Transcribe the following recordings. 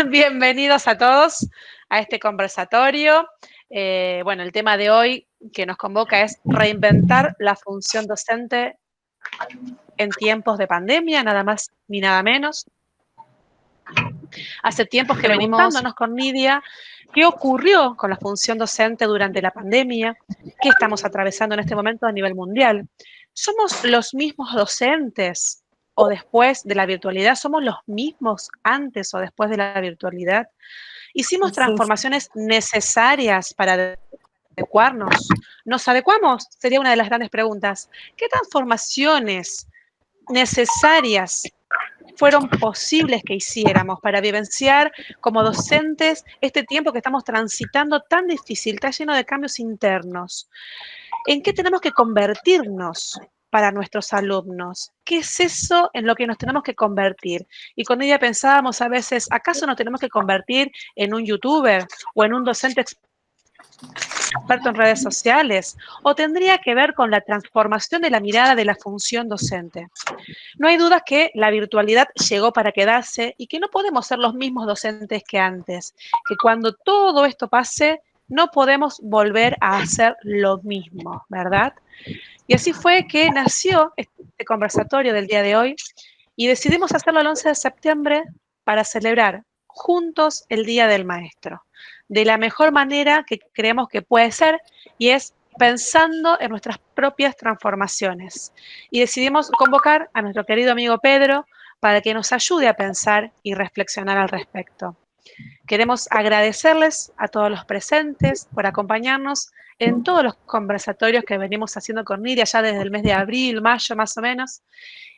Bienvenidos a todos a este conversatorio. Bueno, el tema de hoy que nos convoca es reinventar la función docente en tiempos de pandemia, nada más ni nada menos. Hace tiempos que venimos preguntándonos con Nidia qué ocurrió con la función docente durante la pandemia, qué estamos atravesando en este momento a nivel mundial. ¿Somos los mismos docentes o después de la virtualidad? ¿Somos los mismos antes o después de la virtualidad? ¿Hicimos transformaciones necesarias para adecuarnos? ¿Nos adecuamos? Sería una de las grandes preguntas. ¿Qué transformaciones necesarias fueron posibles que hiciéramos para vivenciar como docentes este tiempo que estamos transitando tan difícil, tan lleno de cambios internos? ¿En qué tenemos que convertirnos para nuestros alumnos? ¿Qué es eso en lo que nos tenemos que convertir? Y con ella pensábamos a veces, ¿acaso nos tenemos que convertir en un youtuber o en un docente experto en redes sociales? ¿O tendría que ver con la transformación de la mirada de la función docente? No hay dudas que la virtualidad llegó para quedarse y que no podemos ser los mismos docentes que antes, que cuando todo esto pase, no podemos volver a hacer lo mismo, ¿verdad? Y así fue que nació este conversatorio del día de hoy y decidimos hacerlo el 11 de septiembre para celebrar juntos el Día del Maestro, de la mejor manera que creemos que puede ser, y es pensando en nuestras propias transformaciones. Y decidimos convocar a nuestro querido amigo Pedro para que nos ayude a pensar y reflexionar al respecto. Queremos agradecerles a todos los presentes por acompañarnos en todos los conversatorios que venimos haciendo con Nidia ya desde el mes de abril, mayo más o menos.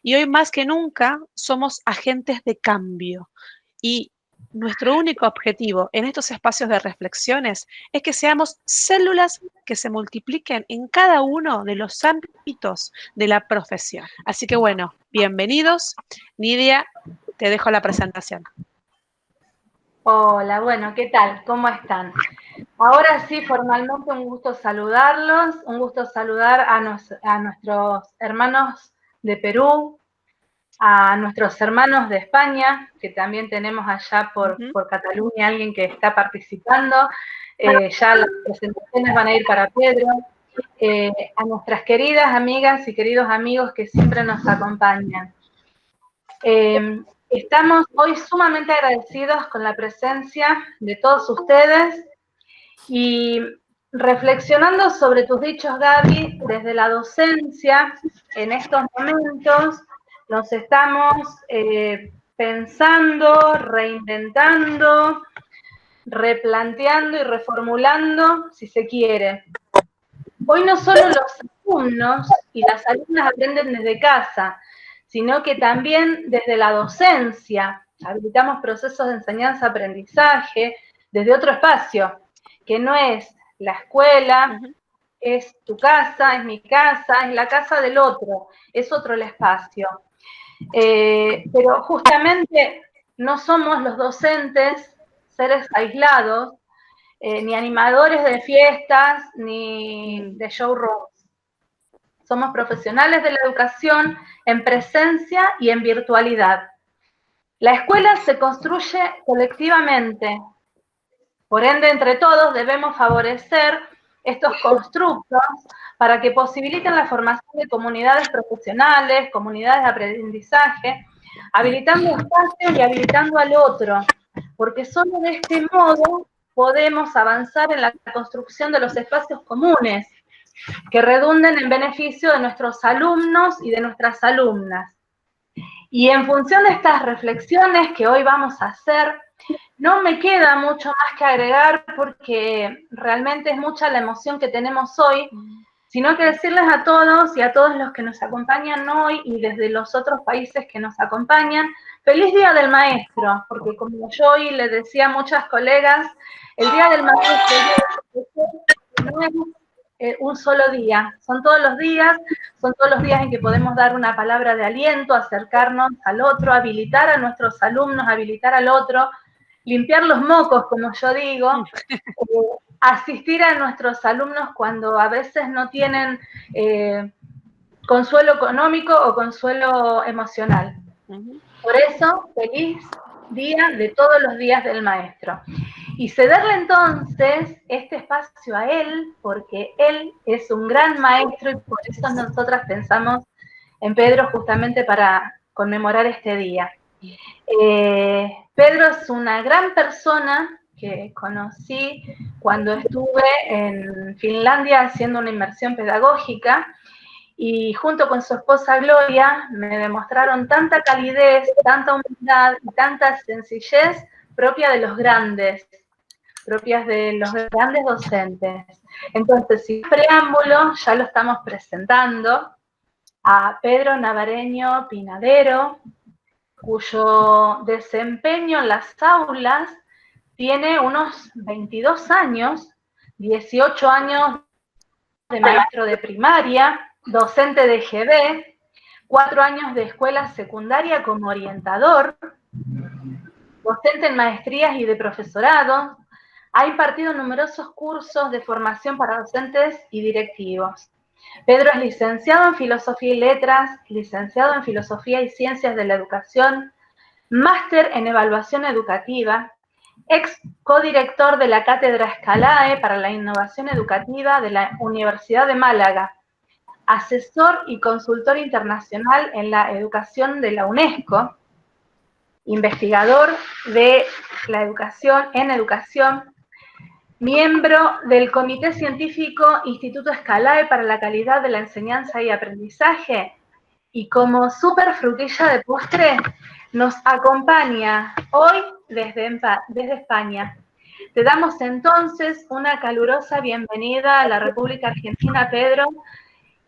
Y hoy más que nunca somos agentes de cambio. Y nuestro único objetivo en estos espacios de reflexiones es que seamos células que se multipliquen en cada uno de los ámbitos de la profesión. Así que bueno, bienvenidos. Nidia, te dejo la presentación. Hola, bueno, ¿qué tal? ¿Cómo están? Ahora sí, formalmente un gusto saludarlos, un gusto saludar a nuestros hermanos de Perú, a nuestros hermanos de España, que también tenemos allá por Cataluña alguien que está participando, ya las presentaciones van a ir para Pedro, a nuestras queridas amigas y queridos amigos que siempre nos acompañan. Estamos hoy sumamente agradecidos con la presencia de todos ustedes y reflexionando sobre tus dichos, Gaby, desde la docencia, en estos momentos nos estamos pensando, reinventando, replanteando y reformulando, si se quiere. Hoy no solo los alumnos y las alumnas aprenden desde casa, sino que también desde la docencia habilitamos procesos de enseñanza-aprendizaje desde otro espacio, que no es la escuela, es tu casa, es mi casa, es la casa del otro, es otro el espacio. Pero justamente no somos los docentes seres aislados, ni animadores de fiestas, ni de showrooms. Somos profesionales de la educación en presencia y en virtualidad. La escuela se construye colectivamente. Por ende, entre todos debemos favorecer estos constructos para que posibiliten la formación de comunidades profesionales, comunidades de aprendizaje, habilitando espacios y habilitando al otro, porque solo de este modo podemos avanzar en la construcción de los espacios comunes que redunden en beneficio de nuestros alumnos y de nuestras alumnas. Y en función de estas reflexiones que hoy vamos a hacer, no me queda mucho más que agregar porque realmente es mucha la emoción que tenemos hoy, sino que decirles a todos y a todos los que nos acompañan hoy y desde los otros países que nos acompañan, feliz Día del Maestro, porque como yo hoy le decía a muchas colegas, el Día del Maestro no es un solo día, son todos los días en que podemos dar una palabra de aliento, acercarnos al otro, habilitar a nuestros alumnos, habilitar al otro, limpiar los mocos, como yo digo, asistir a nuestros alumnos cuando a veces no tienen consuelo económico o consuelo emocional. Por eso, feliz día de todos los días del maestro. Y cederle entonces este espacio a él, porque él es un gran maestro y por eso nosotras pensamos en Pedro justamente para conmemorar este día. Pedro es una gran persona que conocí cuando estuve en Finlandia haciendo una inmersión pedagógica y junto con su esposa Gloria me demostraron tanta calidez, tanta humildad y tanta sencillez propia de los grandes, propias de los grandes docentes. Entonces, sin preámbulo, ya lo estamos presentando a Pedro Navareño Pinadero, cuyo desempeño en las aulas tiene unos 22 años, 18 años de maestro de primaria, docente de GB, 4 años de escuela secundaria como orientador, docente en maestrías y de profesorado, ha impartido numerosos cursos de formación para docentes y directivos. Pedro es licenciado en Filosofía y Letras, licenciado en Filosofía y Ciencias de la Educación, máster en Evaluación Educativa, ex codirector de la Cátedra Scalae para la Innovación Educativa de la Universidad de Málaga, asesor y consultor internacional en la educación de la UNESCO, investigador de la educación en educación, miembro del Comité Científico Instituto Scalae para la Calidad de la Enseñanza y Aprendizaje, y como súper frutilla de postre, nos acompaña hoy desde España. Te damos entonces una calurosa bienvenida a la República Argentina, Pedro,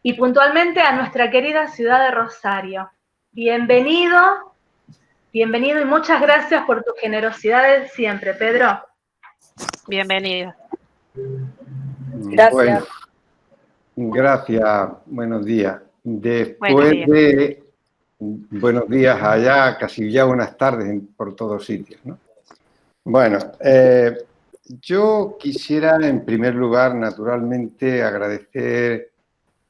y puntualmente a nuestra querida ciudad de Rosario. Bienvenido, bienvenido y muchas gracias por tu generosidad de siempre, Pedro. Bienvenido. Gracias. Bueno, gracias, buenos días. Buenos días allá, casi ya buenas tardes por todos sitios, ¿no? Bueno, yo quisiera en primer lugar, naturalmente, agradecer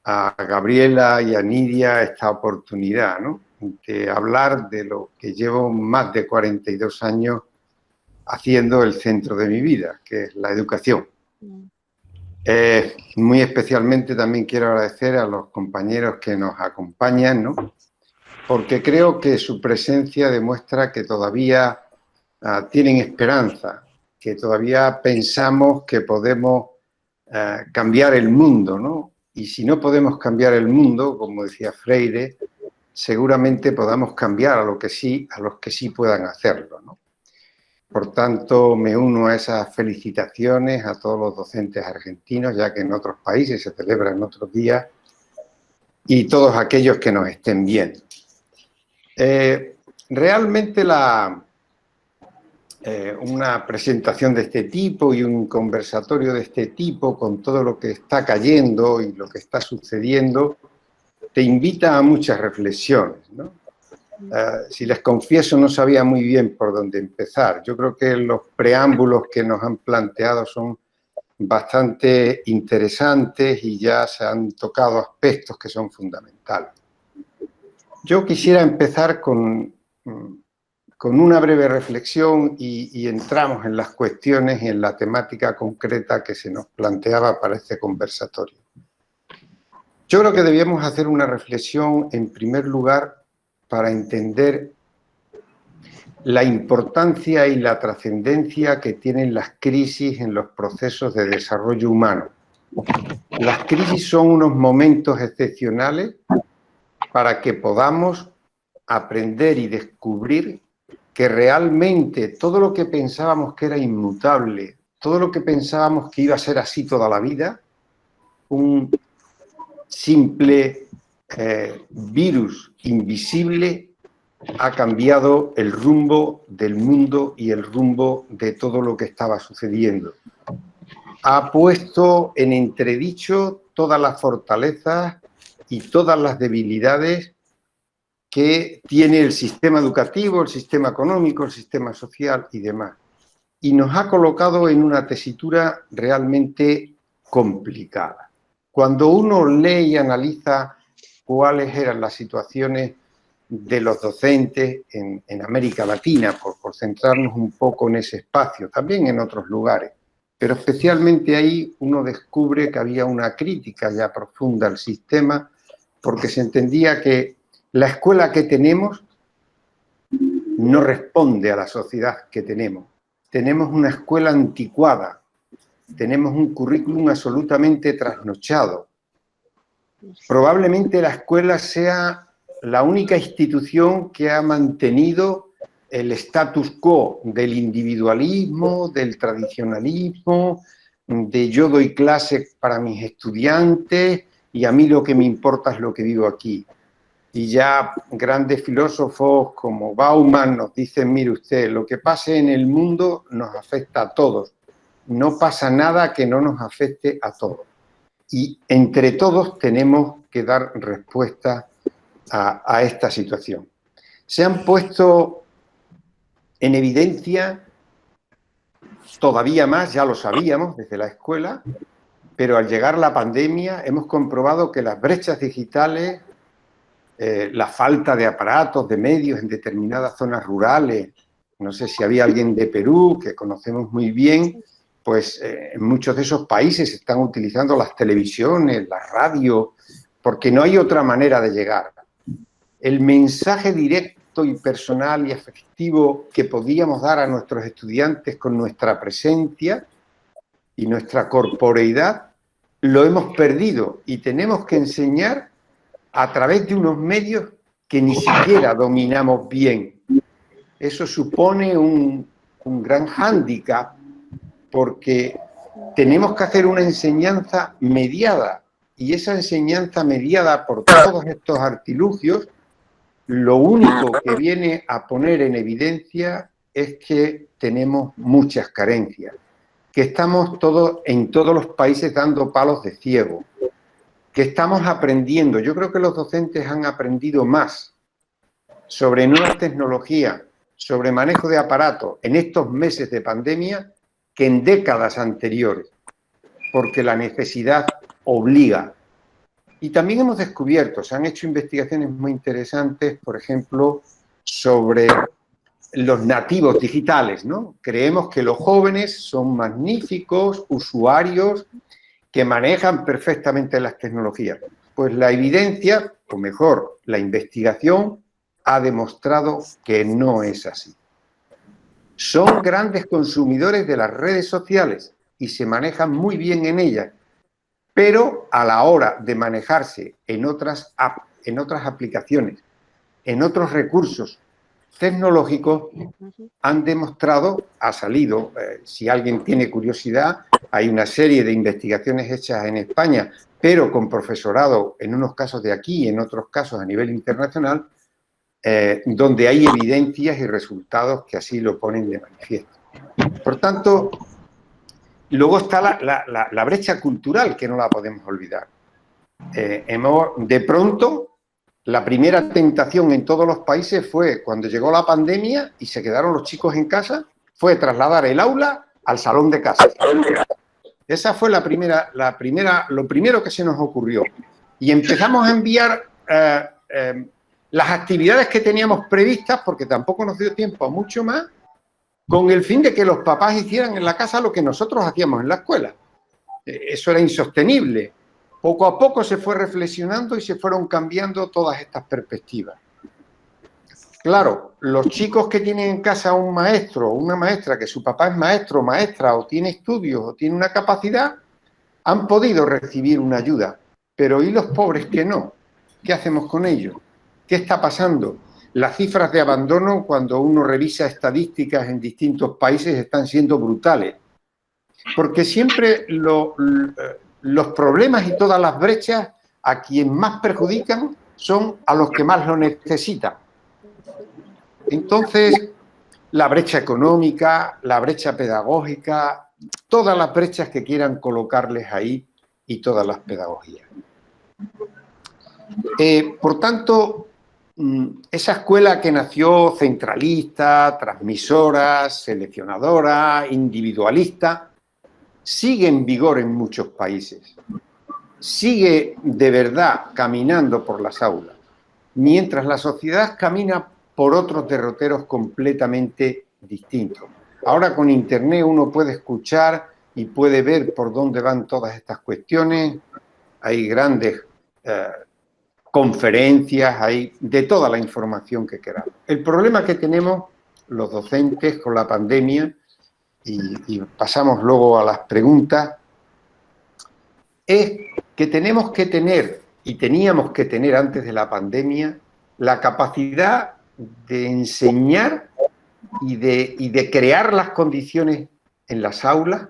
a Gabriela y a Nidia esta oportunidad, ¿no?, de hablar de lo que llevo más de 42 años haciendo el centro de mi vida, que es la educación. Muy especialmente también quiero agradecer a los compañeros que nos acompañan, ¿no?, porque creo que su presencia demuestra que todavía tienen esperanza, que todavía pensamos que podemos cambiar el mundo, ¿no? Y si no podemos cambiar el mundo, como decía Freire, seguramente podamos cambiar a los que sí puedan hacerlo, ¿no? Por tanto, me uno a esas felicitaciones a todos los docentes argentinos, ya que en otros países se celebran otros días, y todos aquellos que nos estén viendo. Realmente una presentación de este tipo y un conversatorio de este tipo, con todo lo que está cayendo y lo que está sucediendo, te invita a muchas reflexiones, ¿no? Si les confieso, no sabía muy bien por dónde empezar. Yo creo que los preámbulos que nos han planteado son bastante interesantes y ya se han tocado aspectos que son fundamentales. Yo quisiera empezar con una breve reflexión y entramos en las cuestiones y en la temática concreta que se nos planteaba para este conversatorio. Yo creo que debíamos hacer una reflexión, en primer lugar, para entender la importancia y la trascendencia que tienen las crisis en los procesos de desarrollo humano. Las crisis son unos momentos excepcionales para que podamos aprender y descubrir que realmente todo lo que pensábamos que era inmutable, todo lo que pensábamos que iba a ser así toda la vida, un simple virus invisible ha cambiado el rumbo del mundo y el rumbo de todo lo que estaba sucediendo. Ha puesto en entredicho todas las fortalezas y todas las debilidades que tiene el sistema educativo, el sistema económico, el sistema social y demás. Y nos ha colocado en una tesitura realmente complicada. Cuando uno lee y analiza cuáles eran las situaciones de los docentes en América Latina, por centrarnos un poco en ese espacio, también en otros lugares. Pero especialmente ahí uno descubre que había una crítica ya profunda al sistema, porque se entendía que la escuela que tenemos no responde a la sociedad que tenemos. Tenemos una escuela anticuada, tenemos un currículum absolutamente trasnochado. Probablemente la escuela sea la única institución que ha mantenido el status quo del individualismo, del tradicionalismo, de yo doy clases para mis estudiantes y a mí lo que me importa es lo que vivo aquí. Y ya grandes filósofos como Bauman nos dicen, mire usted, lo que pase en el mundo nos afecta a todos. No pasa nada que no nos afecte a todos. Y entre todos tenemos que dar respuesta a esta situación. Se han puesto en evidencia todavía más, ya lo sabíamos desde la escuela, pero al llegar la pandemia hemos comprobado que las brechas digitales, la falta de aparatos, de medios en determinadas zonas rurales, no sé si había alguien de Perú, que conocemos muy bien, pues en muchos de esos países se están utilizando las televisiones, la radio, porque no hay otra manera de llegar. El mensaje directo y personal y efectivo que podíamos dar a nuestros estudiantes con nuestra presencia y nuestra corporeidad, lo hemos perdido y tenemos que enseñar a través de unos medios que ni siquiera dominamos bien. Eso supone un gran hándicap porque tenemos que hacer una enseñanza mediada y esa enseñanza mediada por todos estos artilugios, lo único que viene a poner en evidencia es que tenemos muchas carencias, que estamos en todos los países dando palos de ciego, que estamos aprendiendo. Yo creo que los docentes han aprendido más sobre nuevas tecnologías, sobre manejo de aparatos en estos meses de pandemia que en décadas anteriores, porque la necesidad obliga. Y también hemos descubierto, se han hecho investigaciones muy interesantes, por ejemplo, sobre los nativos digitales, ¿no? Creemos que los jóvenes son magníficos usuarios que manejan perfectamente las tecnologías. Pues la evidencia, o mejor, la investigación, ha demostrado que no es así. Son grandes consumidores de las redes sociales y se manejan muy bien en ellas, pero a la hora de manejarse en otras apps, en otras aplicaciones, en otros recursos tecnológicos, han demostrado, ha salido, si alguien tiene curiosidad, hay una serie de investigaciones hechas en España, pero con profesorado en unos casos de aquí y en otros casos a nivel internacional, donde hay evidencias y resultados que así lo ponen de manifiesto. Por tanto, luego está la brecha cultural, que no la podemos olvidar. De pronto, la primera tentación en todos los países fue, cuando llegó la pandemia y se quedaron los chicos en casa, fue trasladar el aula al salón de casa. Esa fue lo primero que se nos ocurrió. Y empezamos a enviar las actividades que teníamos previstas, porque tampoco nos dio tiempo a mucho más, con el fin de que los papás hicieran en la casa lo que nosotros hacíamos en la escuela. Eso era insostenible. Poco a poco se fue reflexionando y se fueron cambiando todas estas perspectivas. Claro, los chicos que tienen en casa un maestro o una maestra, que su papá es maestro o maestra, o tiene estudios o tiene una capacidad, han podido recibir una ayuda. Pero ¿y los pobres que no? ¿Qué hacemos con ellos? ¿Qué está pasando? Las cifras de abandono, cuando uno revisa estadísticas en distintos países, están siendo brutales. Porque siempre los problemas y todas las brechas a quien más perjudican son a los que más lo necesitan. Entonces, la brecha económica, la brecha pedagógica, todas las brechas que quieran colocarles ahí y todas las pedagogías. Por tanto, esa escuela que nació centralista, transmisora, seleccionadora, individualista, sigue en vigor en muchos países. Sigue de verdad caminando por las aulas. mientras la sociedad camina por otros derroteros completamente distintos. Ahora con Internet uno puede escuchar y puede ver por dónde van todas estas cuestiones. Hay grandes conferencias, hay de toda la información que queramos. El problema que tenemos los docentes con la pandemia, y pasamos luego a las preguntas, es que tenemos que tener, y teníamos que tener antes de la pandemia, la capacidad de enseñar y de crear las condiciones en las aulas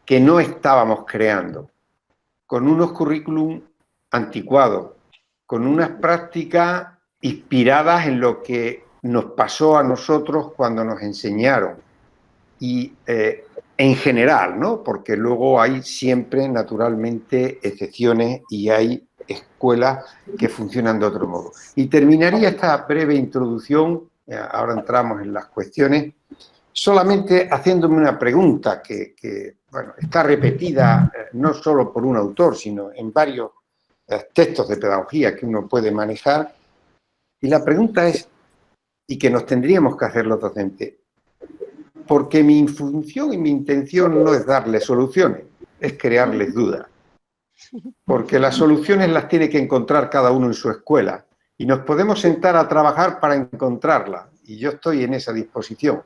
que no estábamos creando, con unos currículum anticuados, con unas prácticas inspiradas en lo que nos pasó a nosotros cuando nos enseñaron. Y en general, ¿no? Porque luego hay siempre, naturalmente, excepciones y hay escuelas que funcionan de otro modo. Y terminaría esta breve introducción, ahora entramos en las cuestiones, solamente haciéndome una pregunta que bueno, está repetida no solo por un autor, sino en varios textos de pedagogía que uno puede manejar. Y la pregunta es, y que nos tendríamos que hacer los docentes, porque mi función y mi intención no es darles soluciones, es crearles dudas. Porque las soluciones las tiene que encontrar cada uno en su escuela y nos podemos sentar a trabajar para encontrarlas, y yo estoy en esa disposición.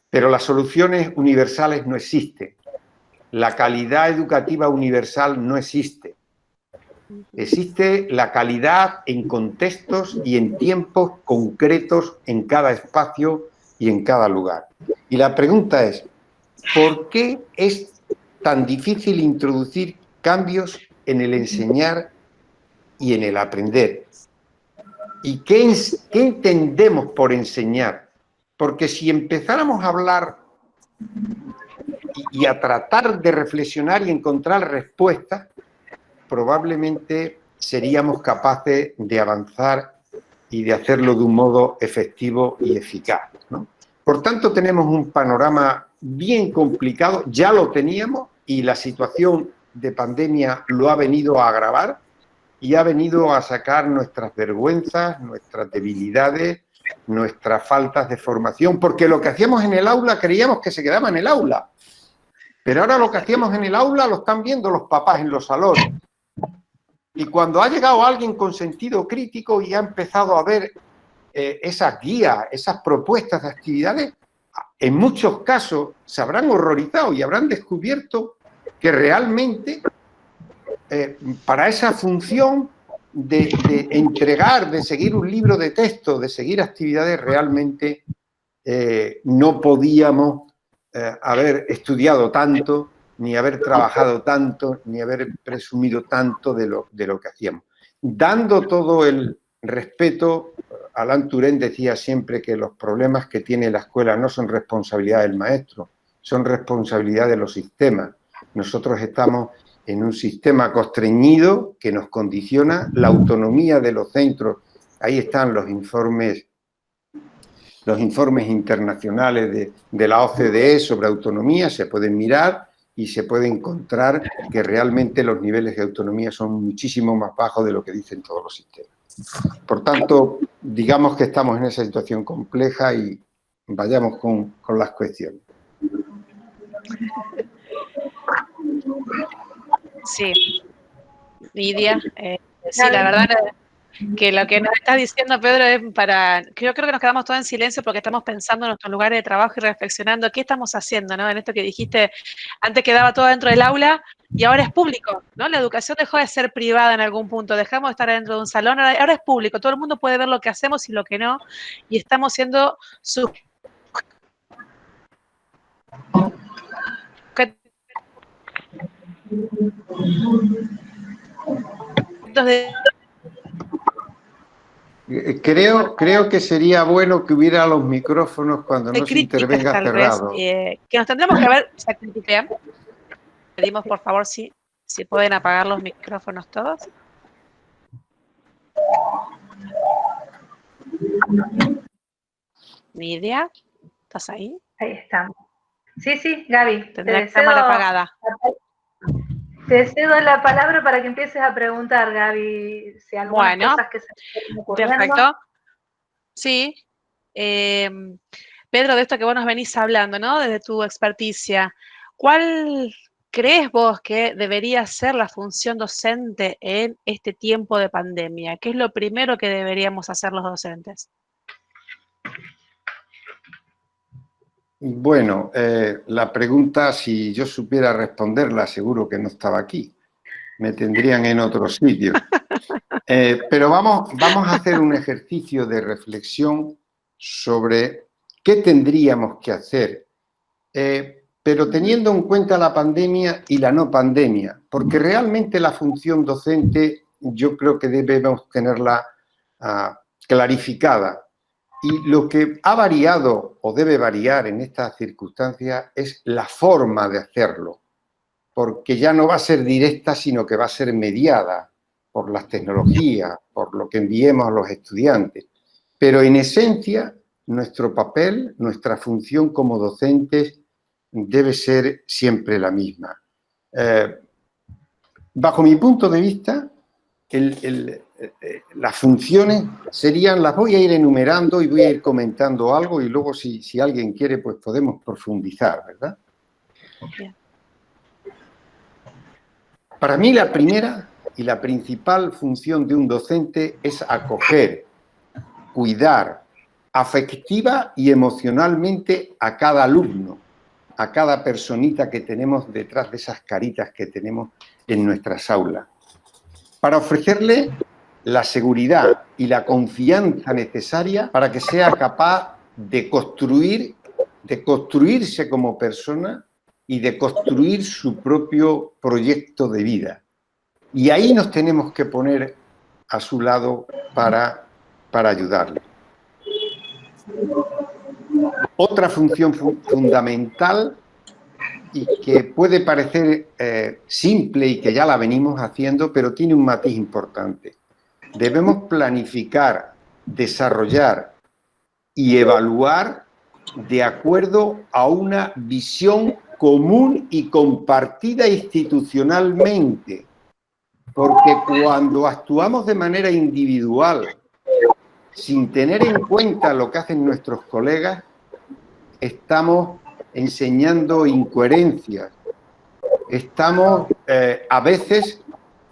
Pero las soluciones universales no existen. La calidad educativa universal no existe. Existe la calidad en contextos y en tiempos concretos en cada espacio y en cada lugar. Y la pregunta es, ¿por qué es tan difícil introducir cambios en el enseñar y en el aprender? ¿Y qué entendemos por enseñar? Porque si empezáramos a hablar y a tratar de reflexionar y encontrar respuestas, probablemente seríamos capaces de avanzar y de hacerlo de un modo efectivo y eficaz, ¿no? Por tanto, tenemos un panorama bien complicado, ya lo teníamos y la situación de pandemia lo ha venido a agravar y ha venido a sacar nuestras vergüenzas, nuestras debilidades, nuestras faltas de formación, porque lo que hacíamos en el aula creíamos que se quedaba en el aula, pero ahora lo que hacíamos en el aula lo están viendo los papás en los salones. Y cuando ha llegado alguien con sentido crítico y ha empezado a ver esas guías, esas propuestas de actividades, en muchos casos se habrán horrorizado y habrán descubierto que realmente para esa función de entregar, de seguir un libro de texto, de seguir actividades, realmente no podíamos haber estudiado tanto, ni haber trabajado tanto, ni haber presumido tanto de lo que hacíamos. Dando todo el respeto, Alain Touraine decía siempre que los problemas que tiene la escuela no son responsabilidad del maestro, son responsabilidad de los sistemas. Nosotros estamos en un sistema constreñido que nos condiciona la autonomía de los centros. Ahí están los informes internacionales de la OCDE sobre autonomía, se pueden mirar y se puede encontrar que realmente los niveles de autonomía son muchísimo más bajos de lo que dicen todos los sistemas. Por tanto, digamos que estamos en esa situación compleja y vayamos con las cuestiones. Sí, Lidia, sí, la verdad que lo que nos estás diciendo, Pedro, es yo creo que nos quedamos todos en silencio porque estamos pensando en nuestros lugares de trabajo y reflexionando qué estamos haciendo, ¿no? En esto que dijiste, antes quedaba todo dentro del aula y ahora es público, ¿no? La educación dejó de ser privada en algún punto, dejamos de estar dentro de un salón, ahora es público, todo el mundo puede ver lo que hacemos y lo que no, y estamos siendo Creo que sería bueno que hubiera los micrófonos cuando no se intervenga cerrados. Que nos tendremos que ver, pedimos por favor si pueden apagar los micrófonos todos. Lidia, ¿estás ahí? Ahí estamos. Sí, Gaby. Tendrá la cámara apagada. Te cedo la palabra para que empieces a preguntar, Gaby, si algunas cosas que se me están ocurriendo. Perfecto. Sí. Pedro, de esto que vos nos venís hablando, ¿no? Desde tu experticia, ¿cuál crees vos que debería ser la función docente en este tiempo de pandemia? ¿Qué es lo primero que deberíamos hacer los docentes? Bueno, la pregunta, si yo supiera responderla, seguro que no estaba aquí. Me tendrían en otro sitio. Pero vamos a hacer un ejercicio de reflexión sobre qué tendríamos que hacer, pero teniendo en cuenta la pandemia y la no pandemia, porque realmente la función docente yo creo que debemos tenerla clarificada. Y lo que ha variado o debe variar en estas circunstancias es la forma de hacerlo, porque ya no va a ser directa, sino que va a ser mediada por las tecnologías, por lo que enviemos a los estudiantes. Pero en esencia, nuestro papel, nuestra función como docentes debe ser siempre la misma. Bajo mi punto de vista, las funciones serían, las voy a ir enumerando y voy a ir comentando algo y luego si alguien quiere, pues podemos profundizar, ¿verdad? Bien. Para mí la primera y la principal función de un docente es acoger, cuidar, afectiva y emocionalmente a cada alumno, a cada personita que tenemos detrás de esas caritas que tenemos en nuestras aulas, para ofrecerle la seguridad y la confianza necesaria para que sea capaz de construirse como persona y de construir su propio proyecto de vida. Y ahí nos tenemos que poner a su lado para ayudarle. Otra función fundamental y que puede parecer simple y que ya la venimos haciendo, pero tiene un matiz importante. Debemos planificar, desarrollar y evaluar de acuerdo a una visión común y compartida institucionalmente, porque cuando actuamos de manera individual, sin tener en cuenta lo que hacen nuestros colegas, estamos enseñando incoherencias. Estamos a veces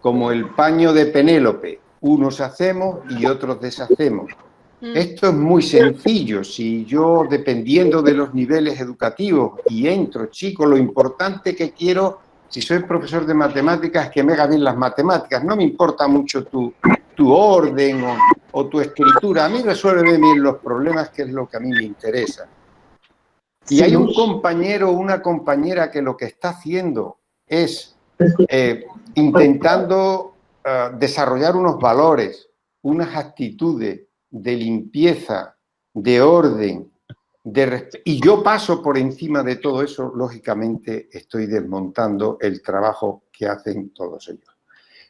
como el paño de Penélope, unos hacemos y otros deshacemos. Esto es muy sencillo. Si yo, dependiendo de los niveles educativos, y entro, chico, lo importante que quiero, si soy profesor de matemáticas, es que me haga bien las matemáticas. No me importa mucho tu orden o tu escritura. A mí resuelve bien los problemas, que es lo que a mí me interesa. Y hay un compañero o una compañera que lo que está haciendo es intentando desarrollar unos valores, unas actitudes de limpieza, de orden, y yo paso por encima de todo eso, lógicamente estoy desmontando el trabajo que hacen todos ellos.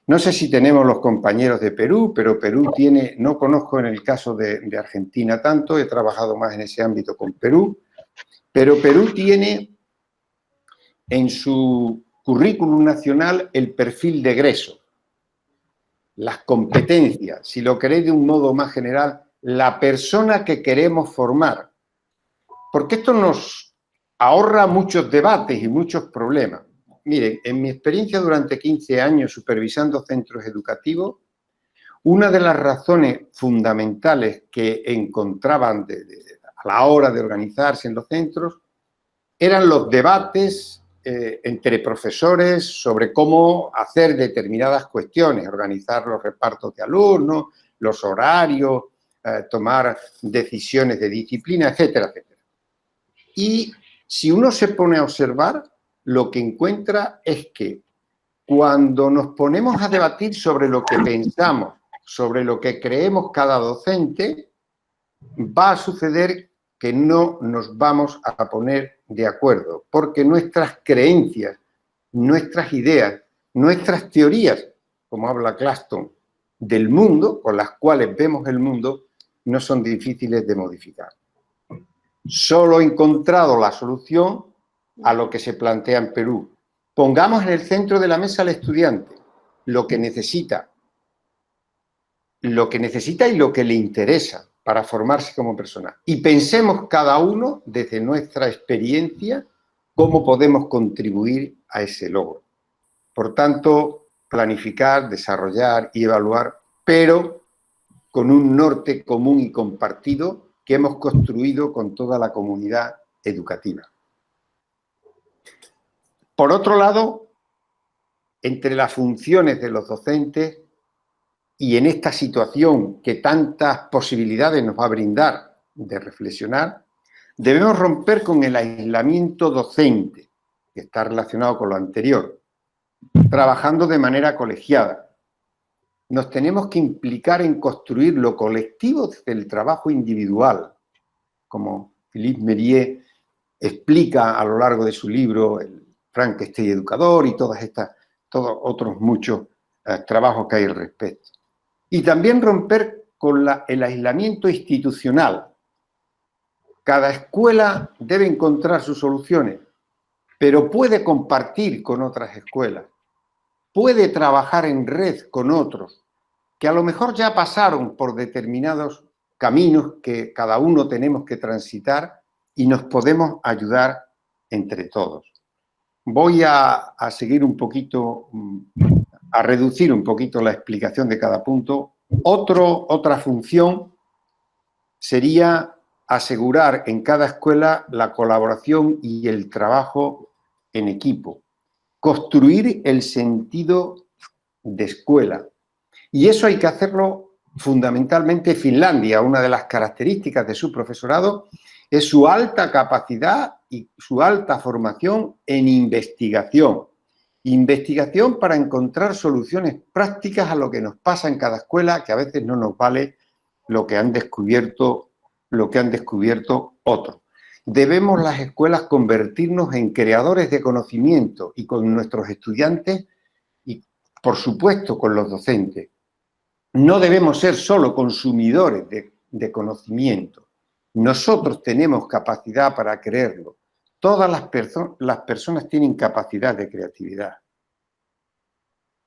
No sé si tenemos los compañeros de Perú, pero Perú tiene, no conozco en el caso de Argentina tanto, he trabajado más en ese ámbito con Perú, pero Perú tiene en su currículum nacional el perfil de egreso, las competencias, si lo queréis de un modo más general, la persona que queremos formar. Porque esto nos ahorra muchos debates y muchos problemas. Miren, en mi experiencia durante 15 años supervisando centros educativos, una de las razones fundamentales que encontraban a la hora de organizarse en los centros eran los debates entre profesores sobre cómo hacer determinadas cuestiones, organizar los repartos de alumnos, los horarios, tomar decisiones de disciplina, etcétera, etcétera. Y si uno se pone a observar, lo que encuentra es que cuando nos ponemos a debatir sobre lo que pensamos, sobre lo que creemos cada docente, va a suceder que no nos vamos a poner de acuerdo, porque nuestras creencias, nuestras ideas, nuestras teorías, como habla Claston, del mundo, con las cuales vemos el mundo, no son difíciles de modificar. Solo he encontrado la solución a lo que se plantea en Perú, Pongamos en el centro de la mesa al estudiante, lo que necesita y lo que le interesa para formarse como persona. Y pensemos cada uno desde nuestra experiencia cómo podemos contribuir a ese logro. Por tanto, planificar, desarrollar y evaluar, pero con un norte común y compartido que hemos construido con toda la comunidad educativa. Por otro lado, entre las funciones de los docentes y en esta situación que tantas posibilidades nos va a brindar de reflexionar, debemos romper con el aislamiento docente, que está relacionado con lo anterior, trabajando de manera colegiada. Nos tenemos que implicar en construir lo colectivo desde el trabajo individual, como Philippe Mérieux explica a lo largo de su libro, el Frankenstein educador y todos otros muchos trabajos que hay al respecto. Y también romper con el aislamiento institucional. Cada escuela debe encontrar sus soluciones, pero puede compartir con otras escuelas, puede trabajar en red con otros, que a lo mejor ya pasaron por determinados caminos que cada uno tenemos que transitar y nos podemos ayudar entre todos. Voy a seguir un poquito, a reducir un poquito la explicación de cada punto. Otra función sería asegurar en cada escuela la colaboración y el trabajo en equipo, construir el sentido de escuela. Y eso hay que hacerlo fundamentalmente. Finlandia, una de las características de su profesorado es su alta capacidad y su alta formación en investigación. Investigación para encontrar soluciones prácticas a lo que nos pasa en cada escuela, que a veces no nos vale lo que han descubierto otros. Debemos las escuelas convertirnos en creadores de conocimiento y con nuestros estudiantes y, por supuesto, con los docentes. No debemos ser solo consumidores de conocimiento. Nosotros tenemos capacidad para creerlo. Todas las personas tienen capacidad de creatividad.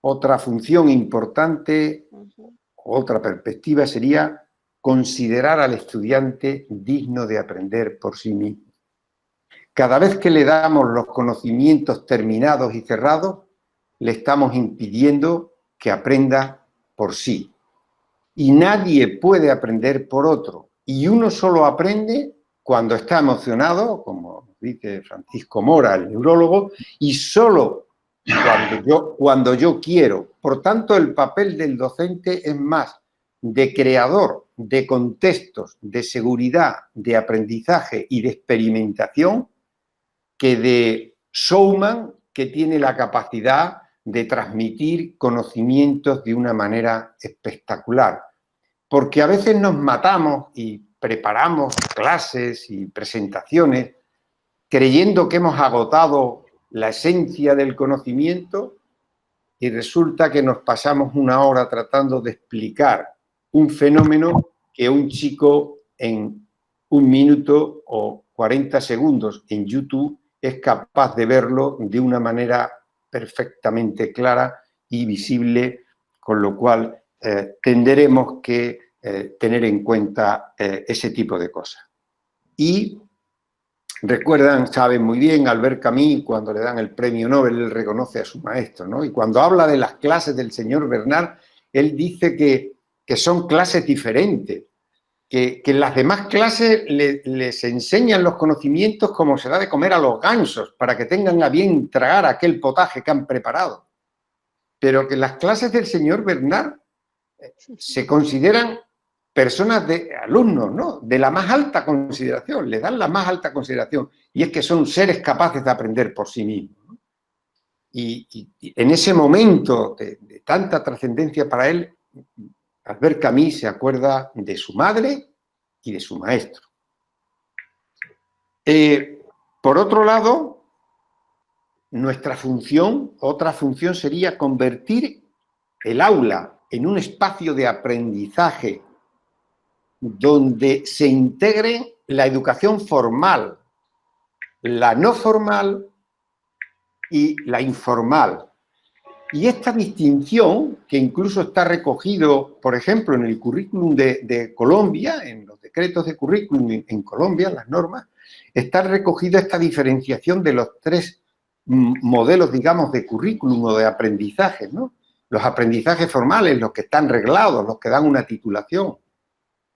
Otra función importante, otra perspectiva sería considerar al estudiante digno de aprender por sí mismo. Cada vez que le damos los conocimientos terminados y cerrados, le estamos impidiendo que aprenda por sí. Y nadie puede aprender por otro. Y uno solo aprende cuando está emocionado, como dice Francisco Mora, el neurólogo, y solo cuando yo quiero. Por tanto, el papel del docente es más de creador de contextos, de seguridad, de aprendizaje y de experimentación que de showman que tiene la capacidad de transmitir conocimientos de una manera espectacular. Porque a veces nos matamos y preparamos clases y presentaciones creyendo que hemos agotado la esencia del conocimiento y resulta que nos pasamos una hora tratando de explicar un fenómeno que un chico en 1 minuto o 40 segundos en YouTube es capaz de verlo de una manera perfectamente clara y visible, con lo cual tendremos que tener en cuenta ese tipo de cosas. Y recuerdan, saben muy bien, Albert Camus, cuando le dan el premio Nobel, él reconoce a su maestro, ¿no? Y cuando habla de las clases del señor Bernard, él dice que son clases diferentes, que en las demás clases les enseñan los conocimientos como se da de comer a los gansos, para que tengan a bien tragar aquel potaje que han preparado. Pero que en las clases del señor Bernard se consideran personas alumnos, ¿no? De la más alta consideración, le dan la más alta consideración, y es que son seres capaces de aprender por sí mismos, ¿no? Y en ese momento de tanta trascendencia para él, Albert Camus se acuerda de su madre y de su maestro. Por otro lado, otra función sería convertir el aula en un espacio de aprendizaje donde se integre la educación formal, la no formal y la informal. Y esta distinción, que incluso está recogido, por ejemplo, en el currículum de Colombia, en los decretos de currículum en Colombia, las normas, está recogida esta diferenciación de los tres modelos, digamos, de currículum o de aprendizaje, ¿no? Los aprendizajes formales, los que están reglados, los que dan una titulación.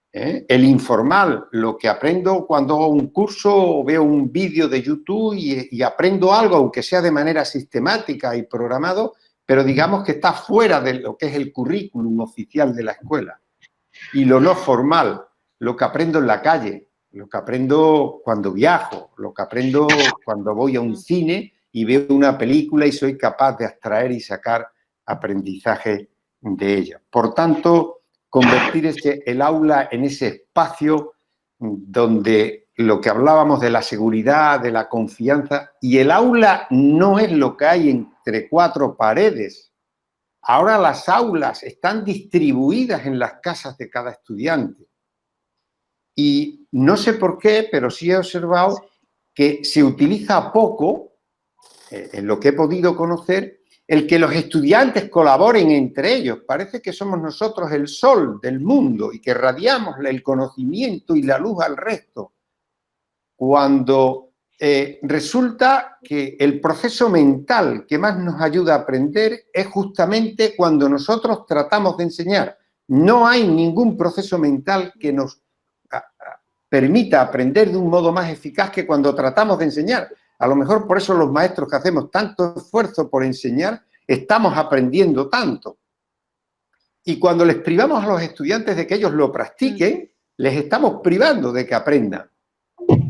El informal, lo que aprendo cuando hago un curso o veo un vídeo de YouTube y aprendo algo, aunque sea de manera sistemática y programado, pero digamos que está fuera de lo que es el currículum oficial de la escuela. Y lo no formal, lo que aprendo en la calle, lo que aprendo cuando viajo, lo que aprendo cuando voy a un cine y veo una película y soy capaz de abstraer y sacar aprendizaje de ella. Por tanto, convertir el aula en ese espacio donde lo que hablábamos de la seguridad, de la confianza, y el aula no es lo que hay entre cuatro paredes. Ahora las aulas están distribuidas en las casas de cada estudiante. Y no sé por qué, pero sí he observado que se utiliza poco, en lo que he podido conocer, el que los estudiantes colaboren entre ellos. Parece que somos nosotros el sol del mundo y que radiamos el conocimiento y la luz al resto. Cuando resulta que el proceso mental que más nos ayuda a aprender es justamente cuando nosotros tratamos de enseñar. No hay ningún proceso mental que nos permita aprender de un modo más eficaz que cuando tratamos de enseñar. A lo mejor por eso los maestros que hacemos tanto esfuerzo por enseñar, estamos aprendiendo tanto. Y cuando les privamos a los estudiantes de que ellos lo practiquen, les estamos privando de que aprendan.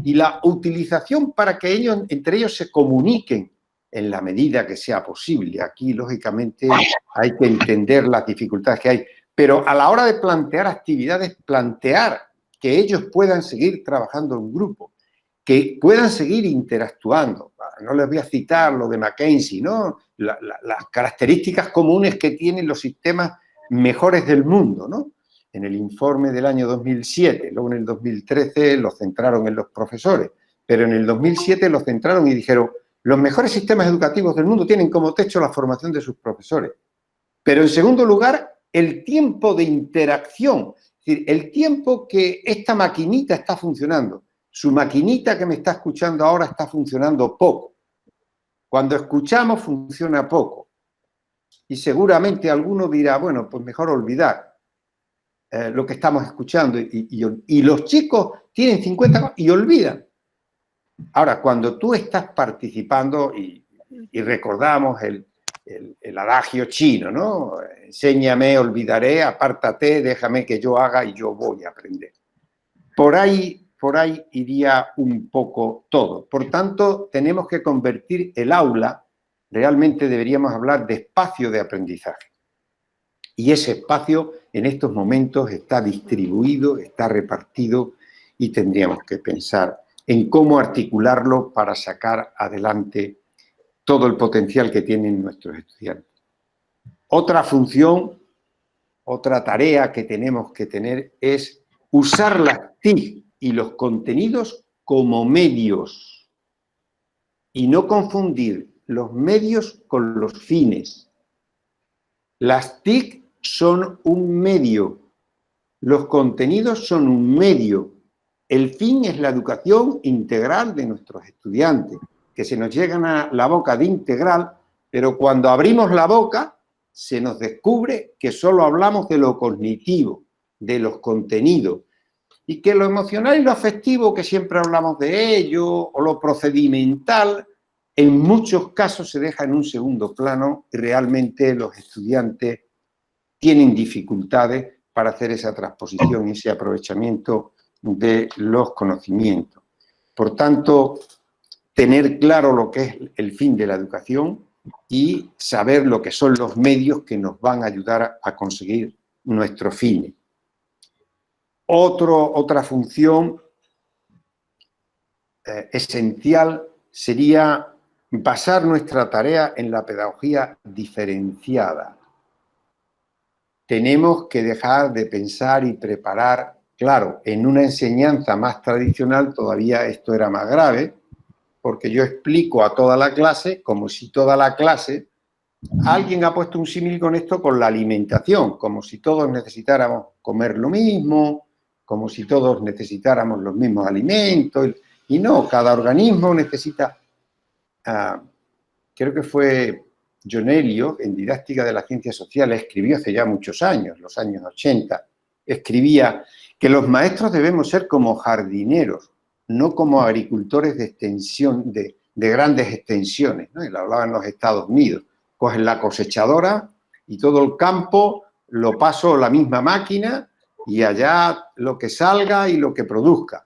Y la utilización para que ellos, entre ellos se comuniquen en la medida que sea posible. Aquí, lógicamente, hay que entender las dificultades que hay. Pero a la hora de plantear actividades, plantear que ellos puedan seguir trabajando en grupo, que puedan seguir interactuando. No les voy a citar lo de McKinsey, ¿no? Las características comunes que tienen los sistemas mejores del mundo, ¿no? En el informe del año 2007, luego en el 2013 lo centraron en los profesores, pero en el 2007 lo centraron y dijeron, los mejores sistemas educativos del mundo tienen como techo la formación de sus profesores. Pero en segundo lugar, el tiempo de interacción, es decir, el tiempo que esta maquinita está funcionando. Su maquinita que me está escuchando ahora está funcionando poco. Cuando escuchamos funciona poco. Y seguramente alguno dirá, bueno, pues mejor olvidar lo que estamos escuchando. Y los chicos tienen 50 años y olvidan. Ahora, cuando tú estás participando, y recordamos el adagio chino, ¿no? Enséñame, olvidaré, apártate, déjame que yo haga y yo voy a aprender. Por ahí iría un poco todo. Por tanto, tenemos que convertir el aula, realmente deberíamos hablar de espacio de aprendizaje. Y ese espacio en estos momentos está distribuido, está repartido y tendríamos que pensar en cómo articularlo para sacar adelante todo el potencial que tienen nuestros estudiantes. Otra función, otra tarea que tenemos que tener es usar las TIC y los contenidos como medios y no confundir los medios con los fines. Las TIC son un medio, los contenidos son un medio. El fin es la educación integral de nuestros estudiantes, que se nos llegan a la boca de integral, pero cuando abrimos la boca se nos descubre que solo hablamos de lo cognitivo, de los contenidos, y que lo emocional y lo afectivo, que siempre hablamos de ello, o lo procedimental, en muchos casos se deja en un segundo plano y realmente los estudiantes tienen dificultades para hacer esa transposición y ese aprovechamiento de los conocimientos. Por tanto, tener claro lo que es el fin de la educación y saber lo que son los medios que nos van a ayudar a conseguir nuestros fines. Otra función esencial sería basar nuestra tarea en la pedagogía diferenciada. Tenemos que dejar de pensar y preparar, claro, en una enseñanza más tradicional todavía esto era más grave, porque yo explico a toda la clase como si toda la clase... Alguien ha puesto un símil con esto, con la alimentación, como si todos necesitáramos comer lo mismo, como si todos necesitáramos los mismos alimentos, y no, cada organismo necesita... creo que fue John Elliot, en Didáctica de las Ciencias Sociales, escribió hace ya muchos años, los años 80, escribía que los maestros debemos ser como jardineros, no como agricultores de extensión, de grandes extensiones, ¿no? Él hablaba en los Estados Unidos. Cogen la cosechadora y todo el campo lo paso a la misma máquina y allá lo que salga y lo que produzca.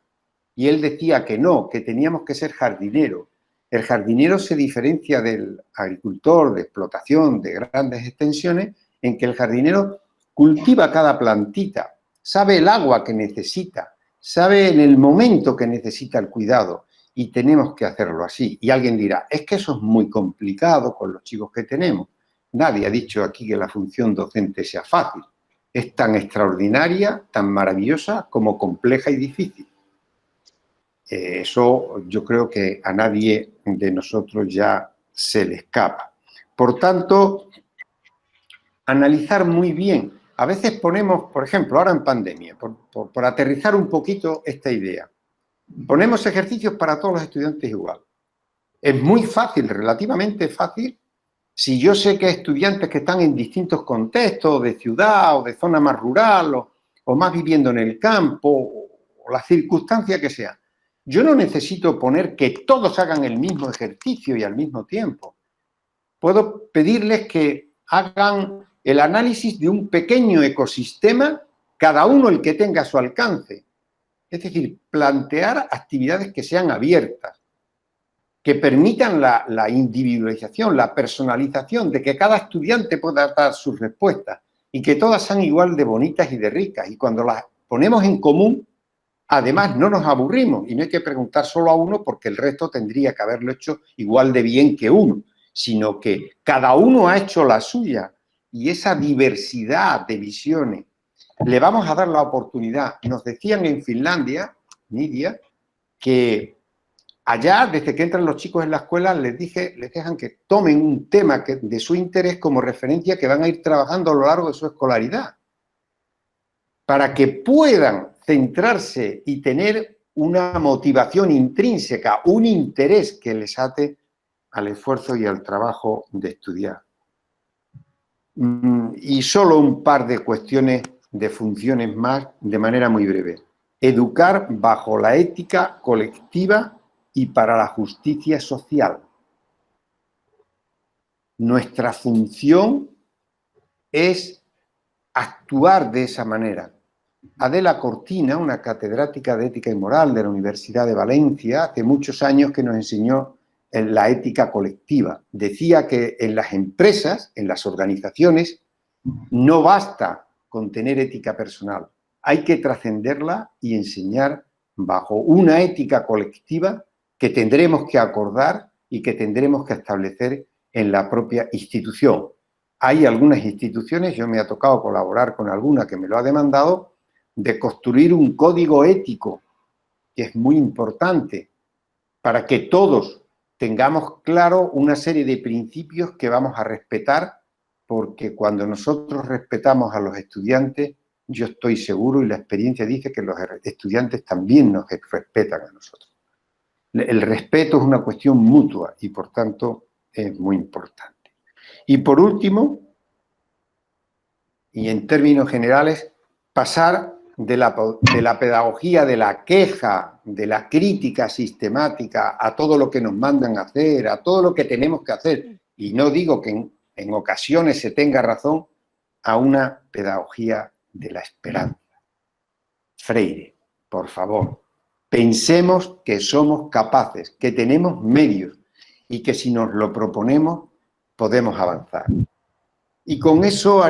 Y él decía que no, que teníamos que ser jardineros. El jardinero se diferencia del agricultor de explotación de grandes extensiones en que el jardinero cultiva cada plantita, sabe el agua que necesita, sabe en el momento que necesita el cuidado. Y tenemos que hacerlo así. Y alguien dirá, es que eso es muy complicado con los chicos que tenemos. Nadie ha dicho aquí que la función docente sea fácil. Es tan extraordinaria, tan maravillosa, como compleja y difícil. Eso yo creo que a nadie de nosotros ya se le escapa. Por tanto, analizar muy bien. A veces ponemos, por ejemplo, ahora en pandemia, por aterrizar un poquito esta idea, ponemos ejercicios para todos los estudiantes igual. Es muy fácil, relativamente fácil, si yo sé que hay estudiantes que están en distintos contextos, de ciudad o de zona más rural o más viviendo en el campo, o la circunstancia que sea. Yo no necesito poner que todos hagan el mismo ejercicio y al mismo tiempo. Puedo pedirles que hagan el análisis de un pequeño ecosistema, cada uno el que tenga a su alcance. Es decir, plantear actividades que sean abiertas, que permitan la individualización, la personalización, de que cada estudiante pueda dar sus respuestas y que todas sean igual de bonitas y de ricas. Y cuando las ponemos en común, además no nos aburrimos y no hay que preguntar solo a uno porque el resto tendría que haberlo hecho igual de bien que uno, sino que cada uno ha hecho la suya y esa diversidad de visiones le vamos a dar la oportunidad. Nos decían en Finlandia, Nidia, que allá, desde que entran los chicos en la escuela, les dejan que tomen un tema de su interés como referencia que van a ir trabajando a lo largo de su escolaridad, para que puedan centrarse y tener una motivación intrínseca, un interés que les ate al esfuerzo y al trabajo de estudiar. Y solo un par de cuestiones, de funciones más, de manera muy breve. Educar bajo la ética colectiva y para la justicia social. Nuestra función es actuar de esa manera. Adela Cortina, una catedrática de ética y moral de la Universidad de Valencia, hace muchos años que nos enseñó la ética colectiva. Decía que en las empresas, en las organizaciones, no basta con tener ética personal. Hay que trascenderla y enseñar bajo una ética colectiva que tendremos que acordar y que tendremos que establecer en la propia institución. Hay algunas instituciones, yo me ha tocado colaborar con alguna que me lo ha demandado, de construir un código ético, que es muy importante, para que todos tengamos claro una serie de principios que vamos a respetar, porque cuando nosotros respetamos a los estudiantes, yo estoy seguro y la experiencia dice que los estudiantes también nos respetan a nosotros. El respeto es una cuestión mutua y, por tanto, es muy importante. Y, por último, y en términos generales, pasar de la pedagogía de la queja, de la crítica sistemática a todo lo que nos mandan a hacer, a todo lo que tenemos que hacer. Y no digo que en ocasiones se tenga razón, a una pedagogía de la esperanza. Freire, por favor, pensemos que somos capaces, que tenemos medios y que si nos lo proponemos podemos avanzar. Y con eso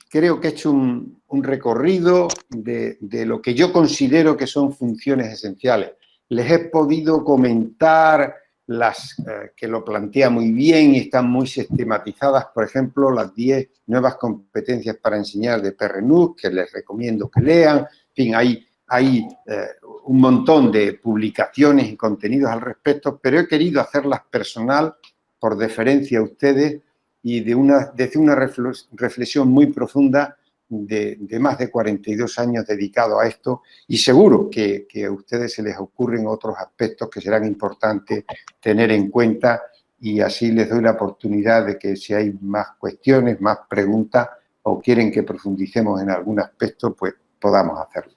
creo que he hecho un recorrido de lo que yo considero que son funciones esenciales. Les he podido comentar las que lo plantea muy bien y están muy sistematizadas, por ejemplo, las 10 nuevas competencias para enseñar de Perrenuk, que les recomiendo que lean. En fin, hay hay un montón de publicaciones y contenidos al respecto, pero he querido hacerlas personal por deferencia a ustedes y desde una reflexión muy profunda de más de 42 años dedicado a esto, y seguro que a ustedes se les ocurren otros aspectos que serán importantes tener en cuenta, y así les doy la oportunidad de que si hay más cuestiones, más preguntas o quieren que profundicemos en algún aspecto, pues podamos hacerlo.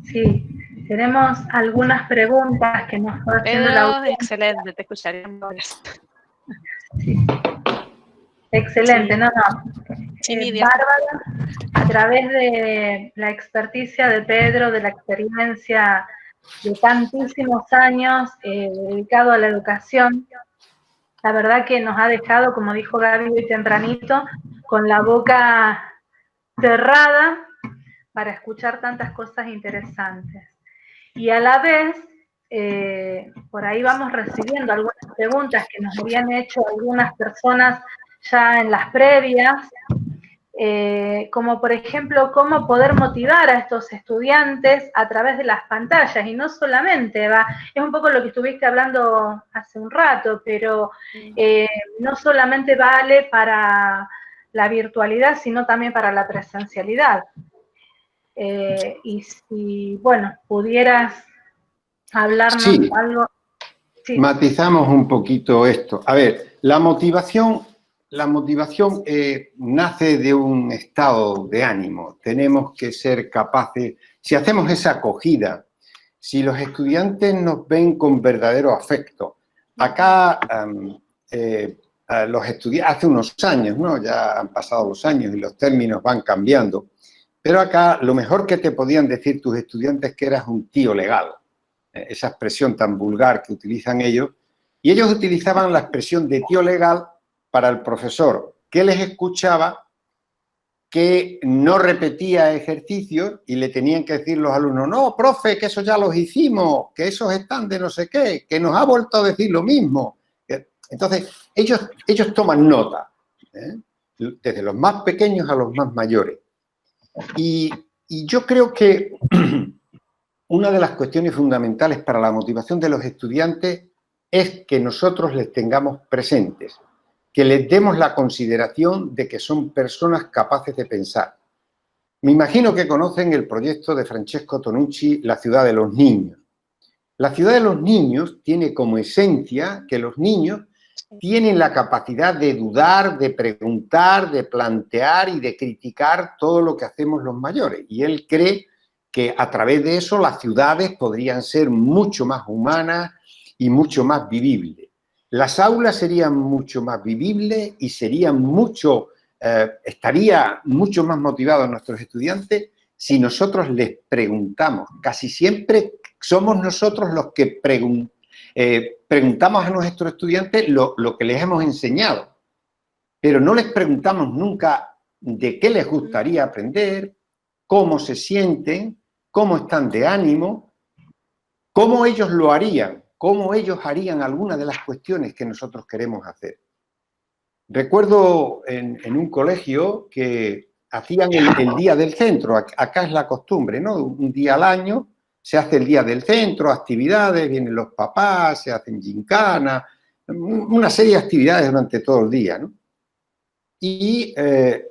Sí, tenemos algunas preguntas que nos está haciendo la audiencia. Excelente, te escucharemos. Sí. Excelente, Sí. no. Bárbara, a través de la experticia de Pedro, de la experiencia de tantísimos años dedicado a la educación, la verdad que nos ha dejado, como dijo Gaby hoy tempranito, con la boca cerrada para escuchar tantas cosas interesantes. Y a la vez, por ahí vamos recibiendo algunas preguntas que nos habían hecho algunas personas ya en las previas, como por ejemplo, cómo poder motivar a estos estudiantes a través de las pantallas, y no solamente, es un poco lo que estuviste hablando hace un rato, pero no solamente vale para la virtualidad, sino también para la presencialidad. Y si, bueno, pudieras hablarnos algo. Sí. Matizamos un poquito esto. A ver, la motivación nace de un estado de ánimo. Tenemos que ser capaces, si hacemos esa acogida, si los estudiantes nos ven con verdadero afecto. Acá, los estudiantes, hace unos años, ¿no? Ya han pasado los años y los términos van cambiando, pero acá lo mejor que te podían decir tus estudiantes es que eras un tío legal. Esa expresión tan vulgar que utilizan ellos, y ellos utilizaban la expresión de tío legal para el profesor, que les escuchaba, que no repetía ejercicios y le tenían que decir los alumnos, no, profe, que eso ya los hicimos, que esos están de no sé qué, que nos ha vuelto a decir lo mismo. Entonces, ellos toman nota, desde los más pequeños a los más mayores. Y yo creo que una de las cuestiones fundamentales para la motivación de los estudiantes es que nosotros les tengamos presentes, que les demos la consideración de que son personas capaces de pensar. Me imagino que conocen el proyecto de Francesco Tonucci, La ciudad de los niños. La ciudad de los niños tiene como esencia que los niños tienen la capacidad de dudar, de preguntar, de plantear y de criticar todo lo que hacemos los mayores. Y él cree que a través de eso las ciudades podrían ser mucho más humanas y mucho más vivibles. Las aulas serían mucho más vivibles y serían estaría mucho más motivados nuestros estudiantes si nosotros les preguntamos. Casi siempre somos nosotros los que preguntamos a nuestros estudiantes lo que les hemos enseñado, pero no les preguntamos nunca de qué les gustaría aprender, cómo se sienten, cómo están de ánimo, cómo ellos lo harían, cómo ellos harían algunas de las cuestiones que nosotros queremos hacer. Recuerdo en un colegio que hacían el día del centro, acá es la costumbre, ¿no? Un día al año se hace el día del centro, actividades, vienen los papás, se hacen gincanas, una serie de actividades durante todo el día, ¿no? Y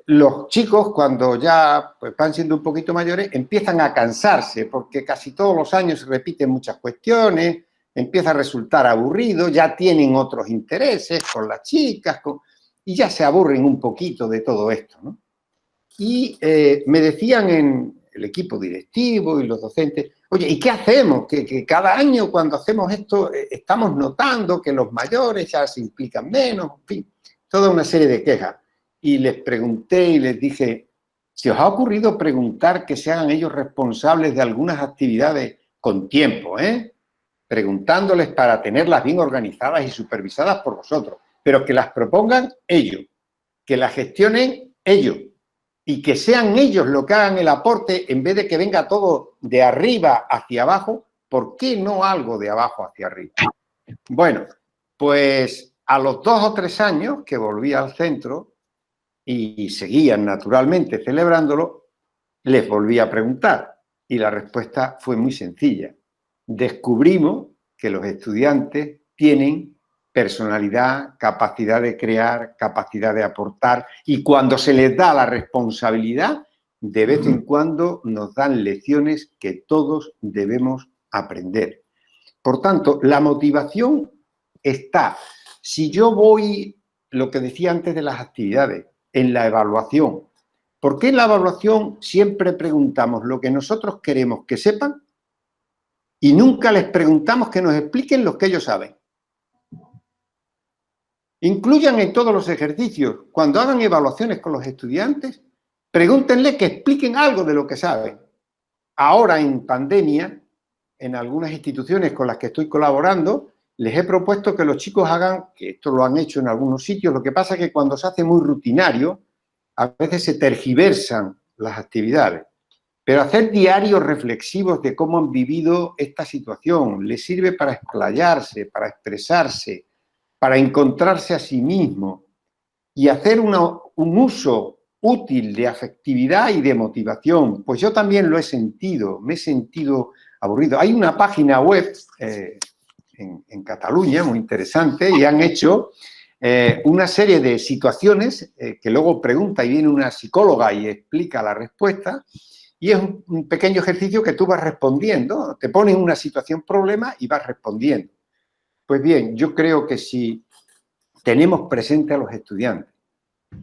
los chicos, cuando ya pues, van siendo un poquito mayores, empiezan a cansarse porque casi todos los años se repiten muchas cuestiones, empieza a resultar aburrido, ya tienen otros intereses con las chicas y ya se aburren un poquito de todo esto, ¿no? Y me decían en el equipo directivo y los docentes, oye, ¿y qué hacemos? Que cada año cuando hacemos esto estamos notando que los mayores ya se implican menos, en fin, toda una serie de quejas. Y les pregunté y les dije, ¿se os ha ocurrido preguntar que se hagan ellos responsables de algunas actividades con tiempo, preguntándoles para tenerlas bien organizadas y supervisadas por vosotros, pero que las propongan ellos, que las gestionen ellos y que sean ellos los que hagan el aporte en vez de que venga todo de arriba hacia abajo? ¿Por qué no algo de abajo hacia arriba? Bueno, pues a los 2 o 3 años que volví al centro y seguían naturalmente celebrándolo, Les volví a preguntar y la respuesta fue muy sencilla. Descubrimos que los estudiantes tienen personalidad, capacidad de crear, capacidad de aportar, y cuando se les da la responsabilidad, de vez en cuando nos dan lecciones que todos debemos aprender. Por tanto, la motivación está. Si yo voy, lo que decía antes de las actividades, en la evaluación, ¿por qué en la evaluación siempre preguntamos lo que nosotros queremos que sepan y nunca les preguntamos que nos expliquen lo que ellos saben? Incluyan en todos los ejercicios, cuando hagan evaluaciones con los estudiantes, pregúntenle que expliquen algo de lo que saben. Ahora, en pandemia, en algunas instituciones con las que estoy colaborando, les he propuesto que los chicos hagan, que esto lo han hecho en algunos sitios, lo que pasa es que cuando se hace muy rutinario, a veces se tergiversan las actividades. Pero hacer diarios reflexivos de cómo han vivido esta situación les sirve para explayarse, para expresarse, para encontrarse a sí mismo y hacer un uso útil de afectividad y de motivación. Pues yo también lo he sentido, me he sentido aburrido. Hay una página web en Cataluña muy interesante y han hecho una serie de situaciones que luego pregunta y viene una psicóloga y explica la respuesta, y es un pequeño ejercicio que tú vas respondiendo, te ponen una situación problema y vas respondiendo. Pues bien, yo creo que si tenemos presente a los estudiantes,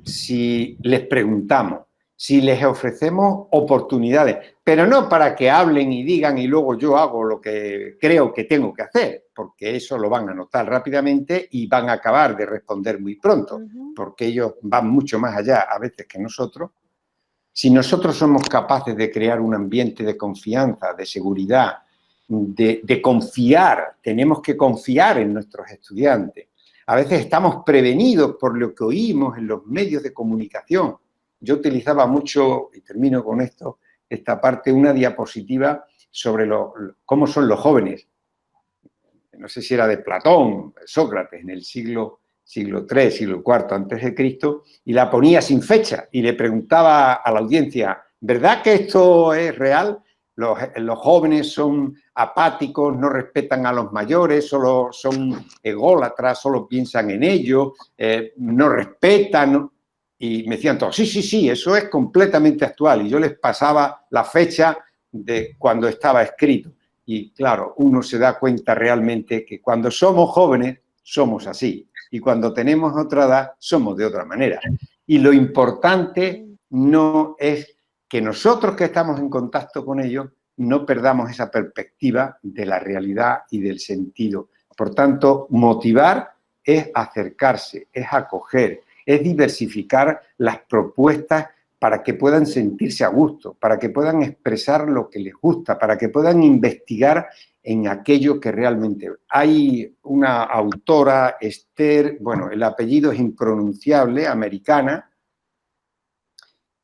si les preguntamos, si les ofrecemos oportunidades, pero no para que hablen y digan y luego yo hago lo que creo que tengo que hacer, porque eso lo van a notar rápidamente y van a acabar de responder muy pronto, porque ellos van mucho más allá a veces que nosotros. Si nosotros somos capaces de crear un ambiente de confianza, de seguridad, de confiar, tenemos que confiar en nuestros estudiantes. A veces estamos prevenidos por lo que oímos en los medios de comunicación. Yo utilizaba mucho, y termino con esto, esta parte, una diapositiva sobre cómo son los jóvenes. No sé si era de Platón, Sócrates, en el siglo III, siglo IV antes de Cristo, y la ponía sin fecha y le preguntaba a la audiencia, ¿verdad que esto es real? Los jóvenes son apáticos, no respetan a los mayores, solo son ególatras, solo piensan en ellos, no respetan. Y me decían todos, sí, eso es completamente actual. Y yo les pasaba la fecha de cuando estaba escrito. Y claro, uno se da cuenta realmente que cuando somos jóvenes somos así. Y cuando tenemos otra edad somos de otra manera. Y lo importante no es que nosotros que estamos en contacto con ellos no perdamos esa perspectiva de la realidad y del sentido. Por tanto, motivar es acercarse, es acoger, es diversificar las propuestas para que puedan sentirse a gusto, para que puedan expresar lo que les gusta, para que puedan investigar en aquello que realmente... Hay una autora, Esther, bueno, el apellido es impronunciable, americana,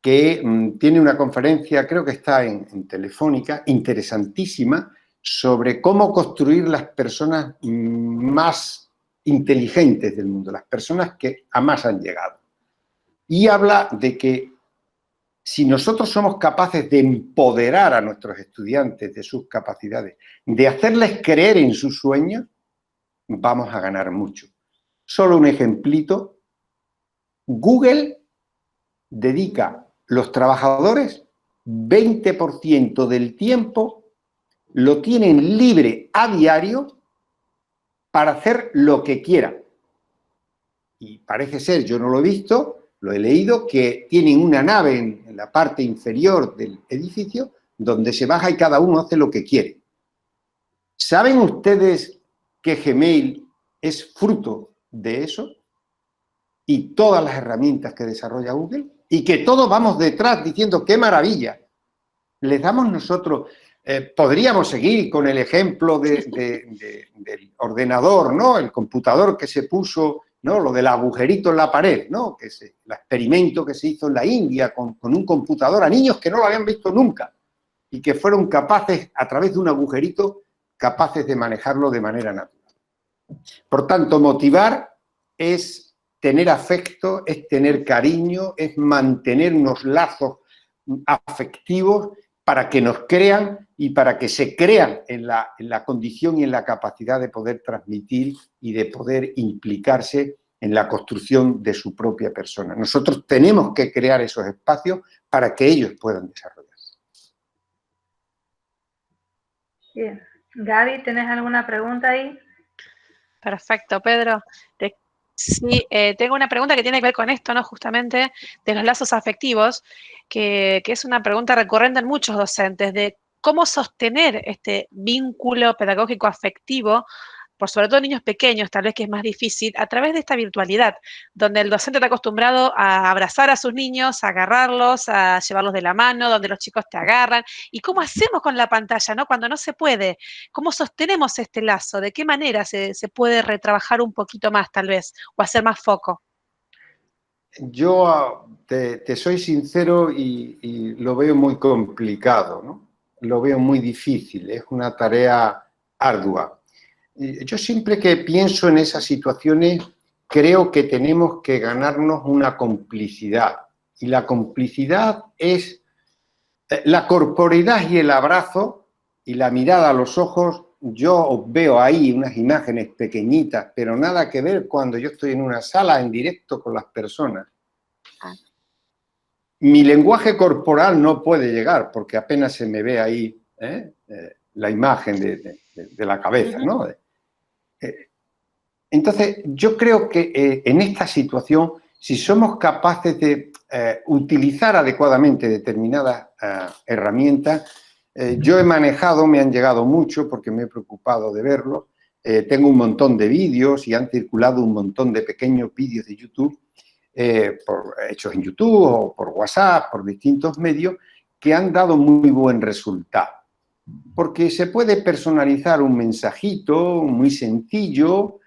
que tiene una conferencia, creo que está en Telefónica, interesantísima, sobre cómo construir las personas más inteligentes del mundo, las personas que a más han llegado. Y habla de que si nosotros somos capaces de empoderar a nuestros estudiantes de sus capacidades, de hacerles creer en sus sueños, vamos a ganar mucho. Solo un ejemplito. Google dedica los trabajadores 20% del tiempo, lo tienen libre a diario para hacer lo que quieran. Y parece ser, yo no lo he visto, lo he leído, que tienen una nave en la parte inferior del edificio donde se baja y cada uno hace lo que quiere. ¿Saben ustedes que Gmail es fruto de eso? Y todas las herramientas que desarrolla Google, y que todos vamos detrás diciendo ¡qué maravilla! Les damos nosotros, podríamos seguir con el ejemplo del ordenador, ¿no? El computador que se puso, ¿no? Lo del agujerito en la pared, ¿no? Que el experimento que se hizo en la India con un computador a niños que no lo habían visto nunca y que fueron capaces, a través de un agujerito, capaces de manejarlo de manera natural. Por tanto, motivar es tener afecto, es tener cariño, es mantener unos lazos afectivos para que nos crean y para que se crean en la condición y en la capacidad de poder transmitir y de poder implicarse en la construcción de su propia persona. Nosotros tenemos que crear esos espacios para que ellos puedan desarrollarse. Bien. Gaby, ¿tenés alguna pregunta ahí? Perfecto, Pedro. Sí, tengo una pregunta que tiene que ver con esto, ¿no? Justamente de los lazos afectivos, que es una pregunta recurrente en muchos docentes, de cómo sostener este vínculo pedagógico afectivo, por sobre todo en niños pequeños, tal vez que es más difícil, a través de esta virtualidad, donde el docente está acostumbrado a abrazar a sus niños, a agarrarlos, a llevarlos de la mano, donde los chicos te agarran. ¿Y cómo hacemos con la pantalla, no? Cuando no se puede. ¿Cómo sostenemos este lazo? ¿De qué manera se puede retrabajar un poquito más, tal vez, o hacer más foco? Yo te soy sincero y lo veo muy complicado, ¿no? Lo veo muy difícil, es una tarea ardua. Yo siempre que pienso en esas situaciones creo que tenemos que ganarnos una complicidad. Y la complicidad es la corporeidad y el abrazo y la mirada a los ojos. Yo veo ahí unas imágenes pequeñitas, pero nada que ver cuando yo estoy en una sala en directo con las personas. Mi lenguaje corporal no puede llegar porque apenas se me ve ahí la imagen de la cabeza, ¿no? Entonces, yo creo que en esta situación, si somos capaces de utilizar adecuadamente determinadas herramientas, yo he manejado, me han llegado mucho porque me he preocupado de verlo, tengo un montón de vídeos y han circulado un montón de pequeños vídeos de YouTube, hechos en YouTube o por WhatsApp, por distintos medios, que han dado muy buen resultado. Porque se puede personalizar un mensajito muy sencillo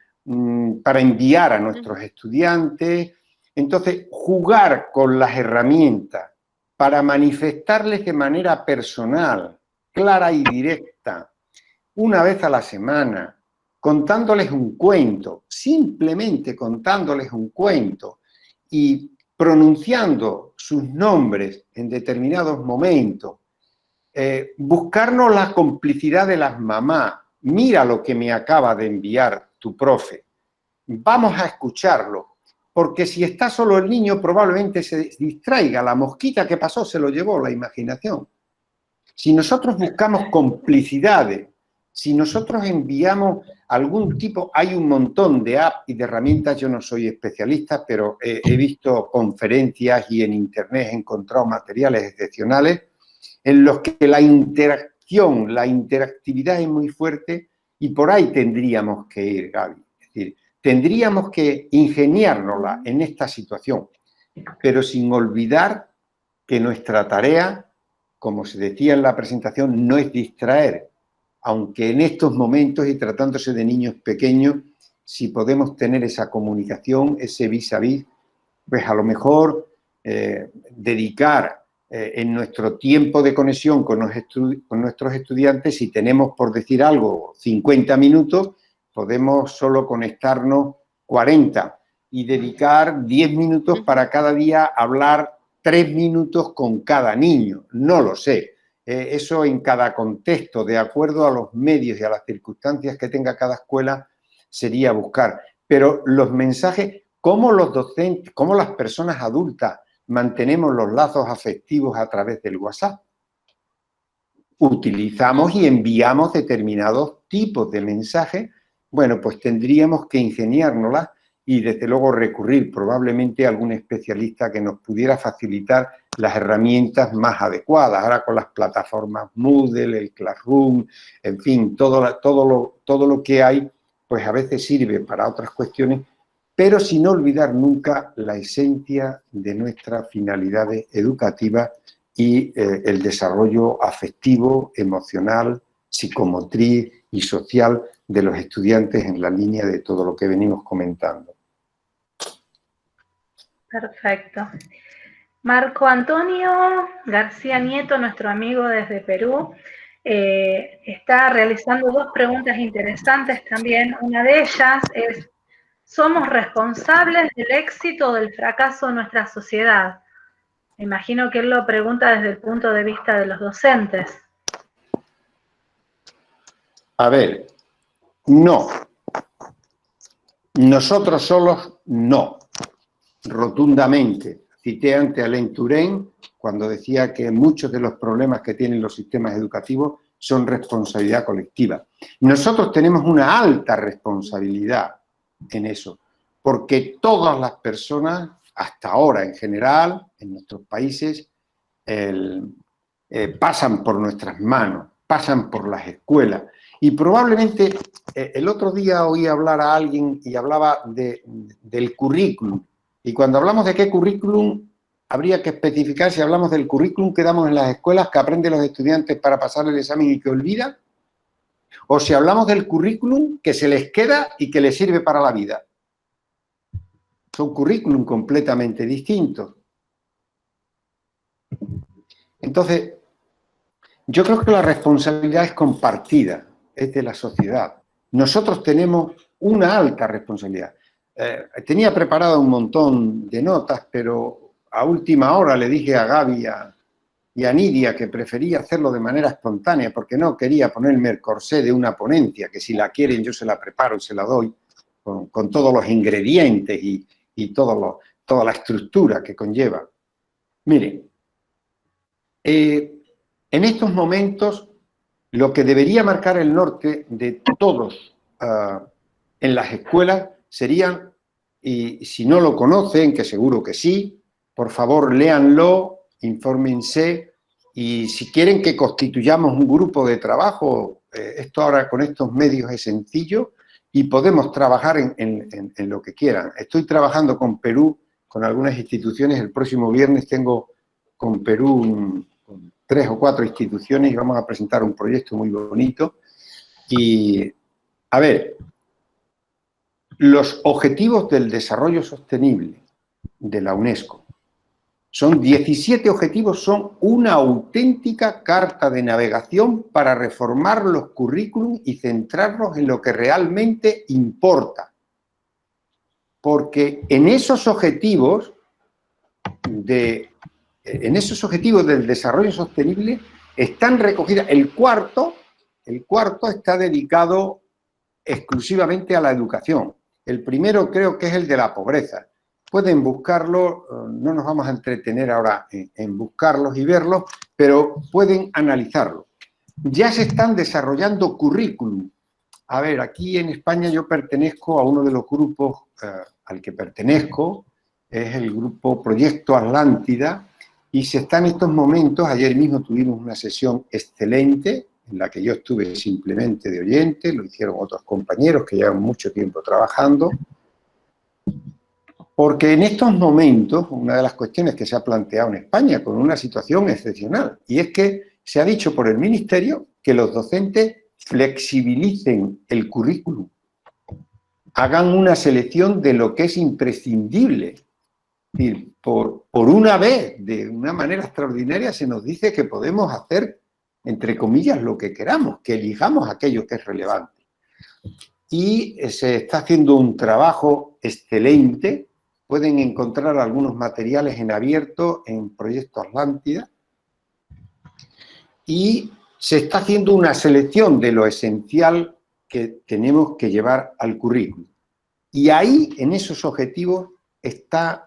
para enviar a nuestros estudiantes. Entonces, jugar con las herramientas para manifestarles de manera personal, clara y directa, una vez a la semana, contándoles un cuento, simplemente contándoles un cuento y pronunciando sus nombres en determinados momentos, buscarnos la complicidad de las mamás. Mira lo que me acaba de enviar tu profe. Vamos a escucharlo, porque si está solo el niño probablemente se distraiga. La mosquita que pasó se lo llevó la imaginación. Si nosotros buscamos complicidades, si nosotros enviamos algún tipo, hay un montón de apps y de herramientas, yo no soy especialista, pero he visto conferencias y en internet he encontrado materiales excepcionales en los que la interacción, la interactividad es muy fuerte y por ahí tendríamos que ir, Gaby. Es decir, tendríamos que ingeniárnosla en esta situación, pero sin olvidar que nuestra tarea, como se decía en la presentación, no es distraer, aunque en estos momentos y tratándose de niños pequeños, si podemos tener esa comunicación, ese vis a vis, pues a lo mejor dedicar en nuestro tiempo de conexión con nuestros estudiantes, si tenemos, por decir algo, 50 minutos, podemos solo conectarnos 40 y dedicar 10 minutos para cada día hablar 3 minutos con cada niño. No lo sé. Eso en cada contexto, de acuerdo a los medios y a las circunstancias que tenga cada escuela, sería buscar. Pero los mensajes, cómo los docentes, cómo las personas adultas mantenemos los lazos afectivos a través del WhatsApp. Utilizamos y enviamos determinados tipos de mensajes. Bueno, pues tendríamos que ingeniárnoslas y desde luego recurrir probablemente a algún especialista que nos pudiera facilitar las herramientas más adecuadas. Ahora con las plataformas Moodle, el Classroom, en fin, todo lo que hay, pues a veces sirve para otras cuestiones, pero sin olvidar nunca la esencia de nuestras finalidades educativas y el desarrollo afectivo, emocional, psicomotriz y social de los estudiantes en la línea de todo lo que venimos comentando. Perfecto. Marco Antonio García Nieto, nuestro amigo desde Perú, está realizando 2 preguntas interesantes también. Una de ellas es: ¿somos responsables del éxito o del fracaso de nuestra sociedad? Me imagino que él lo pregunta desde el punto de vista de los docentes. A ver, no. Nosotros solos, no. Rotundamente. Cité ante Alain Touraine cuando decía que muchos de los problemas que tienen los sistemas educativos son responsabilidad colectiva. Nosotros tenemos una alta responsabilidad en eso, porque todas las personas, hasta ahora en general, en nuestros países, pasan por nuestras manos, pasan por las escuelas. Y probablemente el otro día oí hablar a alguien y hablaba del currículum. Y cuando hablamos de qué currículum, habría que especificar si hablamos del currículum que damos en las escuelas, que aprenden los estudiantes para pasar el examen y que olvidan, o si hablamos del currículum que se les queda y que les sirve para la vida. Son currículum completamente distintos. Entonces, yo creo que la responsabilidad es compartida, es de la sociedad. Nosotros tenemos una alta responsabilidad. Tenía preparado un montón de notas, pero a última hora le dije a Gaby y a Nidia que prefería hacerlo de manera espontánea porque no quería ponerme el corsé de una ponencia, que si la quieren yo se la preparo y se la doy con todos los ingredientes y toda la estructura que conlleva. Miren, en estos momentos lo que debería marcar el norte de todos en las escuelas serían, y si no lo conocen, que seguro que sí, por favor léanlo, infórmense, y si quieren que constituyamos un grupo de trabajo, esto ahora con estos medios es sencillo y podemos trabajar en lo que quieran. Estoy trabajando con Perú, con algunas instituciones, el próximo viernes tengo con Perú 3 o 4 instituciones y vamos a presentar un proyecto muy bonito. Y, a ver, los Objetivos del Desarrollo Sostenible de la UNESCO son 17 objetivos, son una auténtica carta de navegación para reformar los currículums y centrarlos en lo que realmente importa. Porque en esos objetivos del desarrollo sostenible están recogidas, el cuarto está dedicado exclusivamente a la educación. El primero creo que es el de la pobreza. Pueden buscarlo, no nos vamos a entretener ahora en buscarlos y verlos, pero pueden analizarlo. Ya se están desarrollando currículum. A ver, aquí en España yo pertenezco a uno de los grupos al que pertenezco, es el grupo Proyecto Atlántida, y se está en estos momentos, ayer mismo tuvimos una sesión excelente, en la que yo estuve simplemente de oyente, lo hicieron otros compañeros que llevan mucho tiempo trabajando, porque en estos momentos, una de las cuestiones que se ha planteado en España con una situación excepcional, y es que se ha dicho por el Ministerio que los docentes flexibilicen el currículum, hagan una selección de lo que es imprescindible. Es decir, por una vez, de una manera extraordinaria, se nos dice que podemos hacer, entre comillas, lo que queramos, que elijamos aquello que es relevante. Y se está haciendo un trabajo excelente. Pueden encontrar algunos materiales en abierto en Proyecto Atlántida. Y se está haciendo una selección de lo esencial que tenemos que llevar al currículum. Y ahí, en esos objetivos, están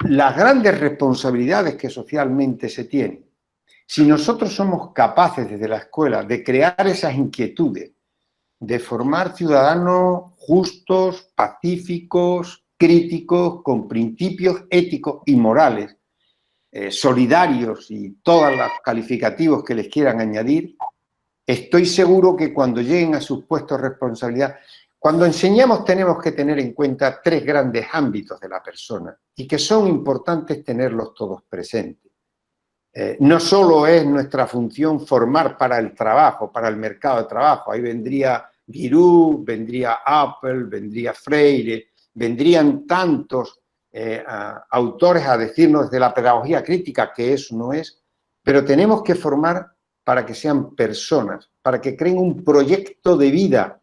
las grandes responsabilidades que socialmente se tienen. Si nosotros somos capaces desde la escuela de crear esas inquietudes, de formar ciudadanos justos, pacíficos, críticos, con principios éticos y morales, solidarios y todos los calificativos que les quieran añadir, estoy seguro que cuando lleguen a sus puestos de responsabilidad, cuando enseñamos tenemos que tener en cuenta 3 grandes ámbitos de la persona y que son importantes tenerlos todos presentes. No solo es nuestra función formar para el trabajo, para el mercado de trabajo, ahí vendría Giroux, vendría Apple, vendría Freire, vendrían tantos autores a decirnos de la pedagogía crítica que eso no es, pero tenemos que formar para que sean personas, para que creen un proyecto de vida,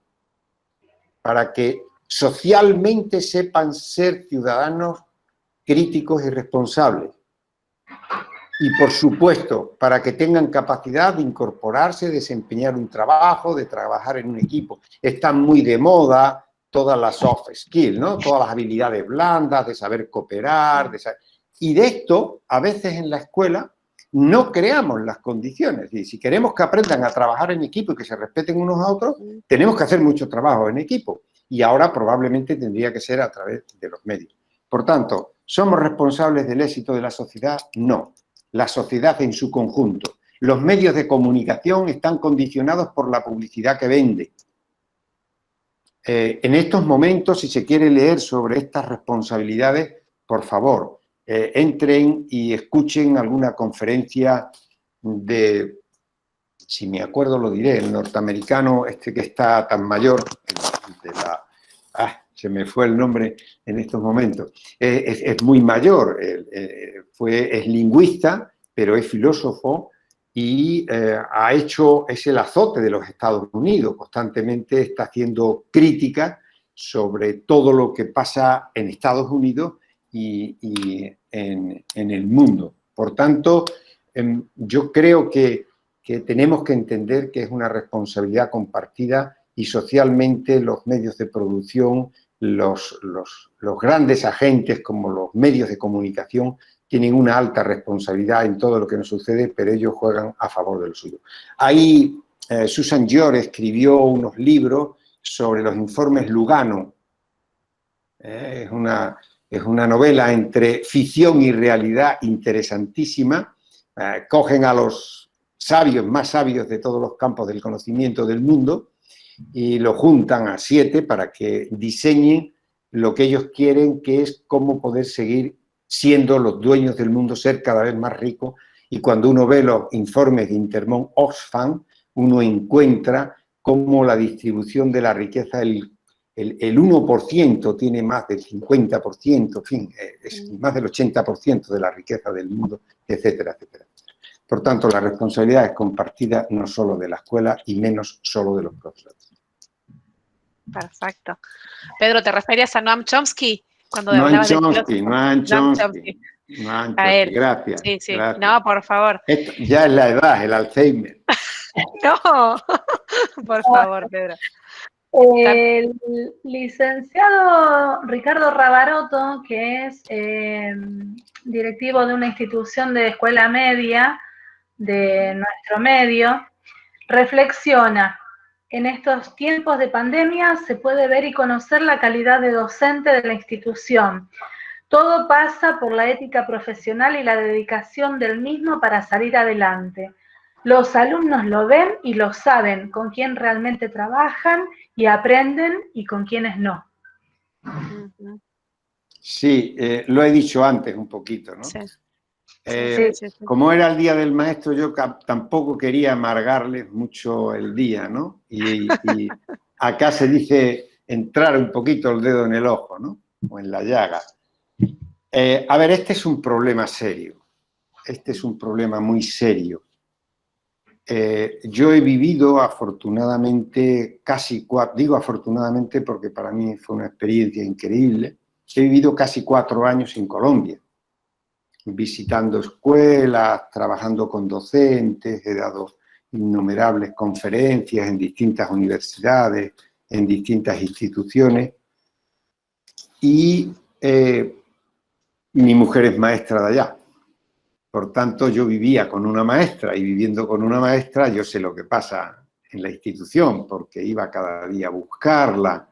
para que socialmente sepan ser ciudadanos críticos y responsables. Y, por supuesto, para que tengan capacidad de incorporarse, desempeñar un trabajo, de trabajar en un equipo. Están muy de moda todas las soft skills, ¿no? Todas las habilidades blandas, de saber cooperar. Y de esto, a veces en la escuela, no creamos las condiciones. Y si queremos que aprendan a trabajar en equipo y que se respeten unos a otros, tenemos que hacer mucho trabajo en equipo. Y ahora probablemente tendría que ser a través de los medios. Por tanto, ¿somos responsables del éxito de la sociedad? No. La sociedad en su conjunto. Los medios de comunicación están condicionados por la publicidad que vende. En estos momentos, si se quiere leer sobre estas responsabilidades, por favor, entren y escuchen alguna conferencia de, si me acuerdo lo diré, el norteamericano este que está tan mayor, se me fue el nombre en estos momentos, es muy mayor, es lingüista, pero es filósofo y es el azote de los Estados Unidos, constantemente está haciendo crítica sobre todo lo que pasa en Estados Unidos y en el mundo. Por tanto, yo creo que tenemos que entender que es una responsabilidad compartida y socialmente los medios de producción, los grandes agentes como los medios de comunicación tienen una alta responsabilidad en todo lo que nos sucede, pero ellos juegan a favor de lo suyo. Ahí Susan York escribió unos libros sobre los informes Lugano. Es una novela entre ficción y realidad interesantísima. Cogen a los sabios, más sabios de todos los campos del conocimiento del mundo y lo juntan a 7 para que diseñen lo que ellos quieren, que es cómo poder seguir siendo los dueños del mundo, ser cada vez más ricos. Y cuando uno ve los informes de Intermón Oxfam, uno encuentra cómo la distribución de la riqueza, el 1% tiene más del 50%, en fin, es más del 80% de la riqueza del mundo, etcétera, etcétera. Por tanto, la responsabilidad es compartida no solo de la escuela y menos solo de los profesores. Perfecto. Pedro, ¿te referías a Noam Chomsky? Cuando Noam Chomsky, gracias. Sí, sí. Gracias. No, por favor. Esto ya es la edad, el Alzheimer. No, por favor, Pedro. El licenciado Ricardo Rabaroto, que es directivo de una institución de escuela media de nuestro medio, reflexiona: en estos tiempos de pandemia se puede ver y conocer la calidad de docente de la institución. Todo pasa por la ética profesional y la dedicación del mismo para salir adelante. Los alumnos lo ven y lo saben, con quién realmente trabajan y aprenden y con quiénes no. Sí, lo he dicho antes un poquito, ¿no? Sí. Como era el Día del Maestro, yo tampoco quería amargarles mucho el día, ¿no? Y acá se dice entrar un poquito el dedo en el ojo, ¿no? O en la llaga. A ver, este es un problema serio. Este es un problema muy serio. Yo he vivido afortunadamente digo afortunadamente porque para mí fue una experiencia increíble, he vivido casi 4 años en Colombia, visitando escuelas, trabajando con docentes, he dado innumerables conferencias en distintas universidades, en distintas instituciones y mi mujer es maestra de allá. Por tanto, yo vivía con una maestra y viviendo con una maestra yo sé lo que pasa en la institución, porque iba cada día a buscarla,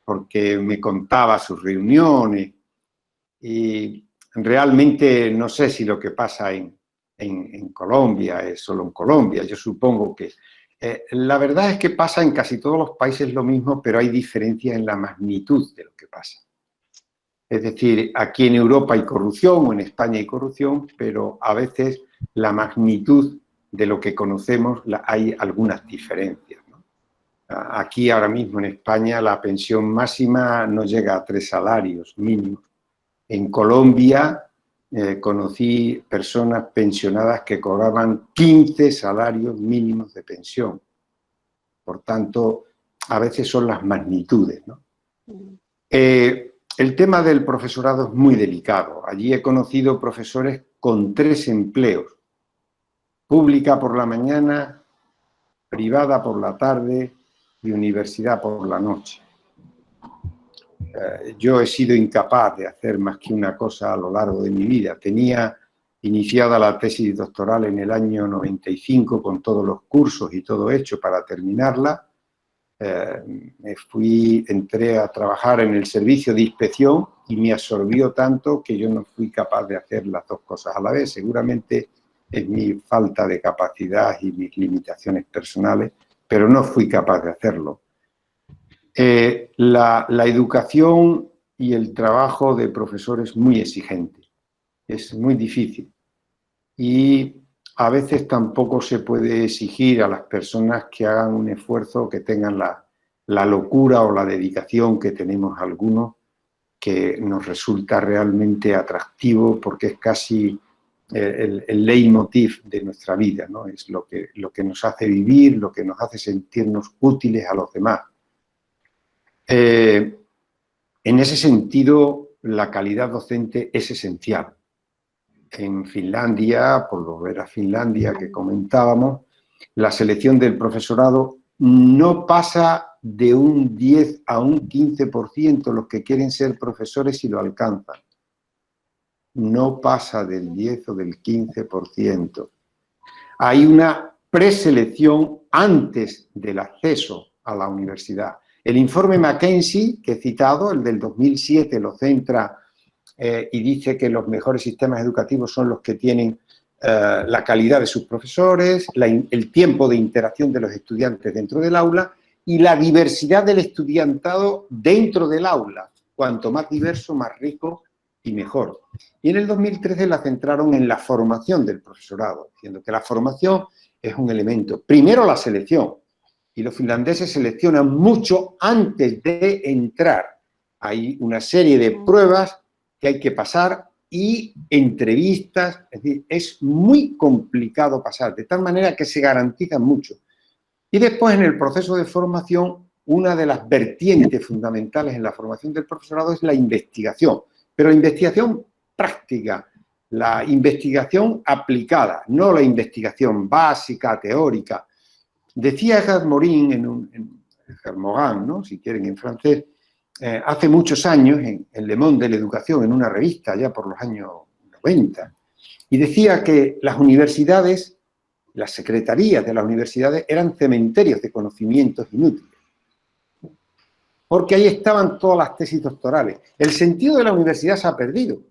porque me contaba sus reuniones y realmente no sé si lo que pasa en Colombia es solo en Colombia. Yo supongo que la verdad es que pasa en casi todos los países lo mismo, pero hay diferencia en la magnitud de lo que pasa. Es decir, aquí en Europa hay corrupción o en España hay corrupción, pero a veces la magnitud de lo que conocemos hay algunas diferencias, ¿no? Aquí ahora mismo en España la pensión máxima no llega a 3 salarios mínimos. En Colombia conocí personas pensionadas que cobraban 15 salarios mínimos de pensión. Por tanto, a veces son las magnitudes, ¿no? El tema del profesorado es muy delicado. Allí he conocido profesores con 3 empleos. Pública por la mañana, privada por la tarde y universidad por la noche. Yo he sido incapaz de hacer más que una cosa a lo largo de mi vida. Tenía iniciada la tesis doctoral en el año 95 con todos los cursos y todo hecho para terminarla. Entré a trabajar en el servicio de inspección y me absorbió tanto que yo no fui capaz de hacer las 2 cosas a la vez. Seguramente es mi falta de capacidad y mis limitaciones personales, pero no fui capaz de hacerlo. La educación y el trabajo de profesor es muy exigente, es muy difícil y a veces tampoco se puede exigir a las personas que hagan un esfuerzo, que tengan la locura o la dedicación que tenemos algunos, que nos resulta realmente atractivo porque es casi el leitmotiv de nuestra vida, ¿no? Es lo que nos hace vivir, lo que nos hace sentirnos útiles a los demás. En ese sentido, la calidad docente es esencial. En Finlandia, por volver a Finlandia que comentábamos, la selección del profesorado no pasa de un 10 a un 15% los que quieren ser profesores y lo alcanzan. No pasa del 10 o del 15%. Hay una preselección antes del acceso a la universidad. El informe McKinsey, que he citado, el del 2007, lo centra y dice que los mejores sistemas educativos son los que tienen la calidad de sus profesores, el tiempo de interacción de los estudiantes dentro del aula y la diversidad del estudiantado dentro del aula. Cuanto más diverso, más rico y mejor. Y en el 2013 la centraron en la formación del profesorado, diciendo que la formación es un elemento. Primero la selección. Y los finlandeses seleccionan mucho antes de entrar. Hay una serie de pruebas que hay que pasar y entrevistas, es decir, es muy complicado pasar, de tal manera que se garantizan mucho. Y después en el proceso de formación, una de las vertientes fundamentales en la formación del profesorado es la investigación, pero la investigación práctica, la investigación aplicada, no la investigación básica, teórica. Decía Edgar Morin, Edgar Morin, ¿no? Si quieren en francés, hace muchos años en Le Monde de la Educación, en una revista ya por los años 90, y decía que las universidades, las secretarías de las universidades eran cementerios de conocimientos inútiles, porque ahí estaban todas las tesis doctorales. El sentido de la universidad se ha perdido.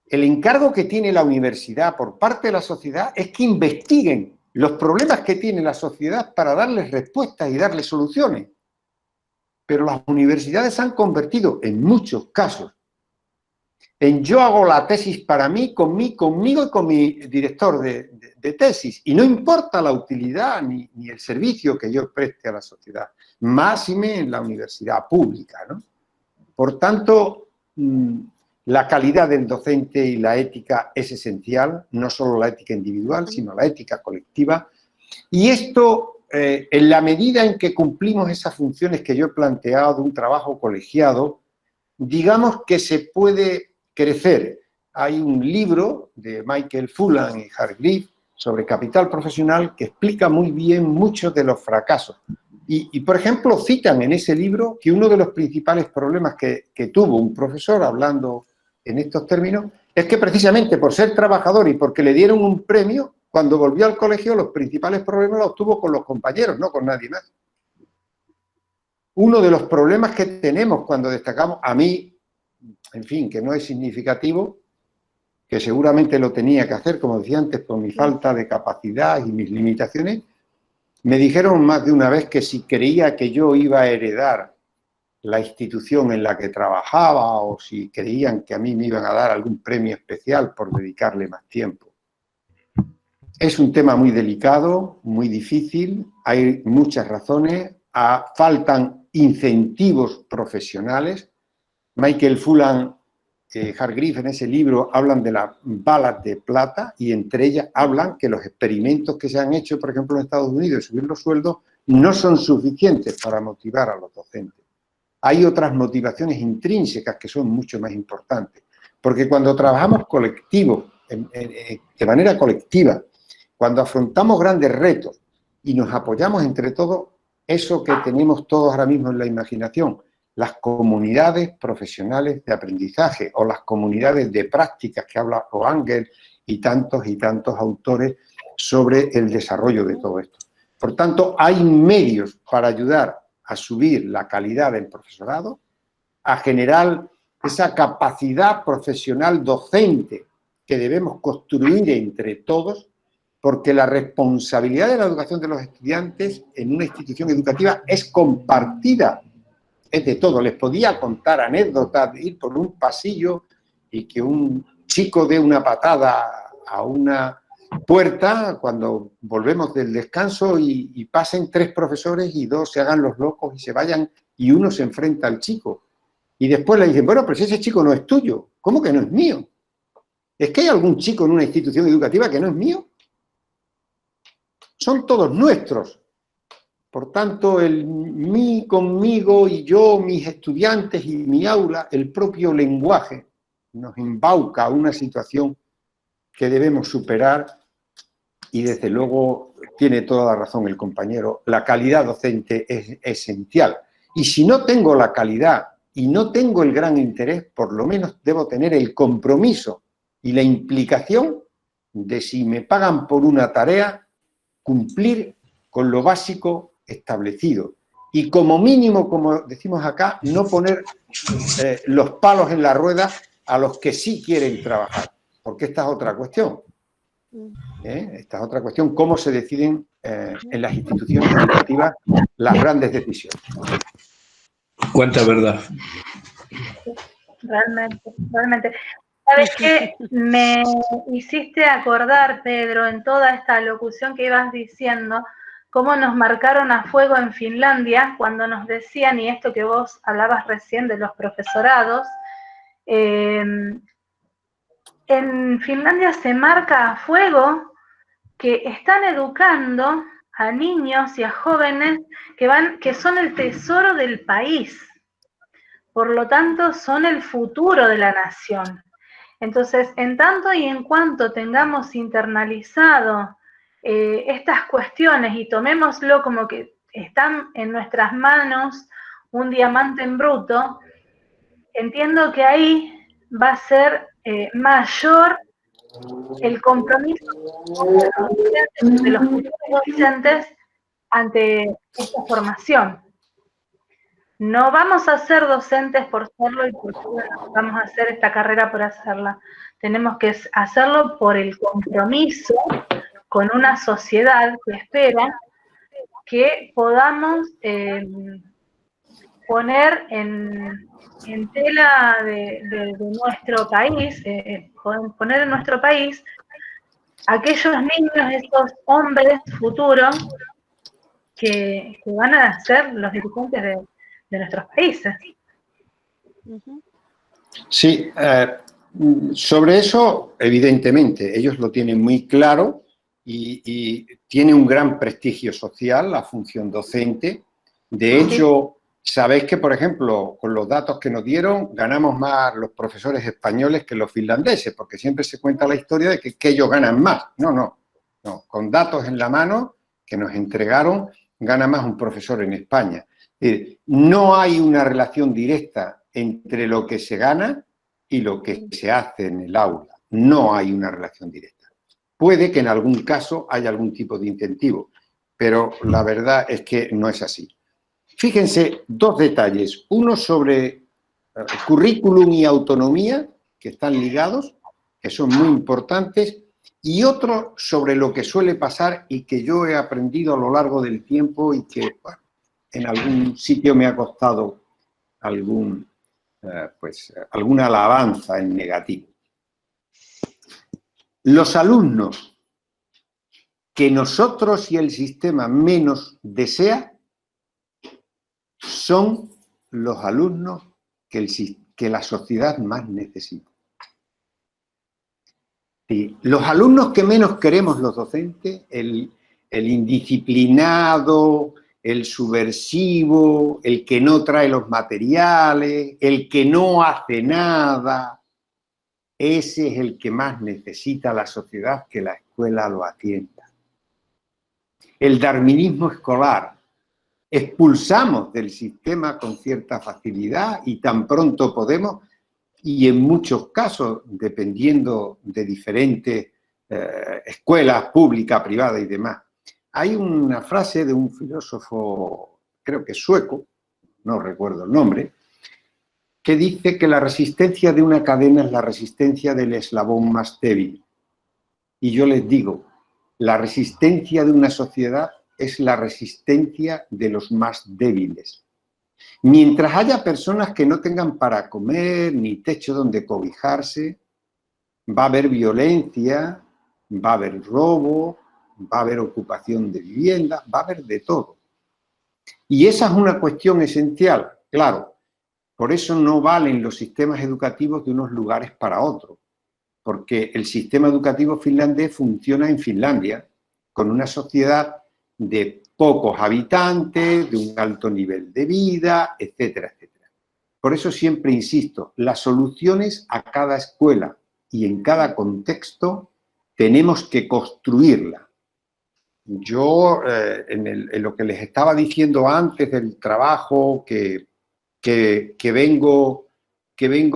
El encargo que tiene la universidad por parte de la sociedad es que investiguen los problemas que tiene la sociedad para darles respuestas y darles soluciones. Pero las universidades se han convertido, en muchos casos, en yo hago la tesis para mí, conmigo y con mi director de tesis. Y no importa la utilidad ni el servicio que yo preste a la sociedad, máxime en la universidad pública, ¿no? Por tanto, la calidad del docente y la ética es esencial, no solo la ética individual, sino la ética colectiva. Y esto, en la medida en que cumplimos esas funciones que yo he planteado de un trabajo colegiado, digamos que se puede crecer. Hay un libro de Michael Fullan y Hargreaves sobre capital profesional que explica muy bien muchos de los fracasos. Y, por ejemplo, citan en ese libro que uno de los principales problemas que tuvo un profesor, hablando en estos términos, es que precisamente por ser trabajador y porque le dieron un premio, cuando volvió al colegio los principales problemas los tuvo con los compañeros, no con nadie más. Uno de los problemas que tenemos cuando destacamos, a mí, en fin, que no es significativo, que seguramente lo tenía que hacer, como decía antes, por mi falta de capacidad y mis limitaciones, me dijeron más de una vez que si creía que yo iba a heredar la institución en la que trabajaba o si creían que a mí me iban a dar algún premio especial por dedicarle más tiempo. Es un tema muy delicado, muy difícil, hay muchas razones, faltan incentivos profesionales. Michael Fullan, Hargreaves en ese libro hablan de las balas de plata y entre ellas hablan que los experimentos que se han hecho, por ejemplo, en Estados Unidos, de subir los sueldos, no son suficientes para motivar a los docentes. hay otras motivaciones intrínsecas que son mucho más importantes. Porque cuando trabajamos de manera colectiva, cuando afrontamos grandes retos y nos apoyamos entre todos, eso que tenemos todos ahora mismo en la imaginación, las comunidades profesionales de aprendizaje o las comunidades de prácticas que habla Oangel y tantos autores sobre el desarrollo de todo esto. Por tanto, hay medios para ayudar a subir la calidad del profesorado, a generar esa capacidad profesional docente que debemos construir entre todos, porque la responsabilidad de la educación de los estudiantes en una institución educativa es compartida, es de todo. Les podía contar anécdotas de ir por un pasillo y que un chico dé una patada a una puerta cuando volvemos del descanso y pasen 3 profesores y 2 se hagan los locos y se vayan y uno se enfrenta al chico. Y después le dicen, bueno, pero si ese chico no es tuyo, ¿cómo que no es mío? ¿Es que hay algún chico en una institución educativa que no es mío? Son todos nuestros. Por tanto, el mí conmigo y yo, mis estudiantes y mi aula, el propio lenguaje nos embauca a una situación que debemos superar y desde luego tiene toda la razón el compañero, la calidad docente es esencial. Y si no tengo la calidad y no tengo el gran interés, por lo menos debo tener el compromiso y la implicación de, si me pagan por una tarea, cumplir con lo básico establecido. Y como mínimo, como decimos acá, no poner los palos en la rueda a los que sí quieren trabajar, porque esta es otra cuestión. Esta es otra cuestión, cómo se deciden en las instituciones educativas las grandes decisiones. Cuánta verdad. Realmente. ¿Sabes qué? Me hiciste acordar, Pedro, en toda esta locución que ibas diciendo, cómo nos marcaron a fuego en Finlandia cuando nos decían, y esto que vos hablabas recién de los profesorados, en Finlandia se marca a fuego que están educando a niños y a jóvenes que son el tesoro del país. Por lo tanto, son el futuro de la nación. Entonces, en tanto y en cuanto tengamos internalizado estas cuestiones y tomémoslo como que están en nuestras manos un diamante en bruto, entiendo que ahí va a ser mayor el compromiso de los futuros docentes ante esta formación. No vamos a ser docentes por serlo y vamos a hacer esta carrera por hacerla. Tenemos que hacerlo por el compromiso con una sociedad que espera que podamos poner en tela de nuestro país, poner en nuestro país aquellos niños, estos hombres futuros que van a ser los dirigentes de nuestros países. Sí, sobre eso, evidentemente, ellos lo tienen muy claro y tiene un gran prestigio social la función docente. De hecho, sabéis que, por ejemplo, con los datos que nos dieron, ganamos más los profesores españoles que los finlandeses, porque siempre se cuenta la historia de que ellos ganan más. No. Con datos en la mano que nos entregaron, gana más un profesor en España. No hay una relación directa entre lo que se gana y lo que se hace en el aula. No hay una relación directa. Puede que en algún caso haya algún tipo de incentivo, pero la verdad es que no es así. Fíjense, 2 detalles. Uno sobre currículum y autonomía, que están ligados, que son muy importantes, y otro sobre lo que suele pasar y que yo he aprendido a lo largo del tiempo y que, bueno, en algún sitio me ha costado alguna alabanza en negativo. Los alumnos que nosotros y el sistema menos desea son los alumnos que la sociedad más necesita. Sí, los alumnos que menos queremos los docentes, el indisciplinado, el subversivo, el que no trae los materiales, el que no hace nada, ese es el que más necesita la sociedad que la escuela lo atienda. El darwinismo escolar. Expulsamos del sistema con cierta facilidad y tan pronto podemos, y en muchos casos, dependiendo de diferentes escuelas públicas, privadas y demás. Hay una frase de un filósofo, creo que sueco, no recuerdo el nombre, que dice que la resistencia de una cadena es la resistencia del eslabón más débil. Y yo les digo, la resistencia de una sociedad es la resistencia de los más débiles. Mientras haya personas que no tengan para comer ni techo donde cobijarse, va a haber violencia, va a haber robo, va a haber ocupación de vivienda, va a haber de todo. Y esa es una cuestión esencial, claro. Por eso no valen los sistemas educativos de unos lugares para otros, porque el sistema educativo finlandés funciona en Finlandia, con una sociedad de pocos habitantes, de un alto nivel de vida, etcétera, etcétera. Por eso siempre insisto, las soluciones a cada escuela y en cada contexto tenemos que construirla. Yo, en lo que les estaba diciendo antes del trabajo que vengo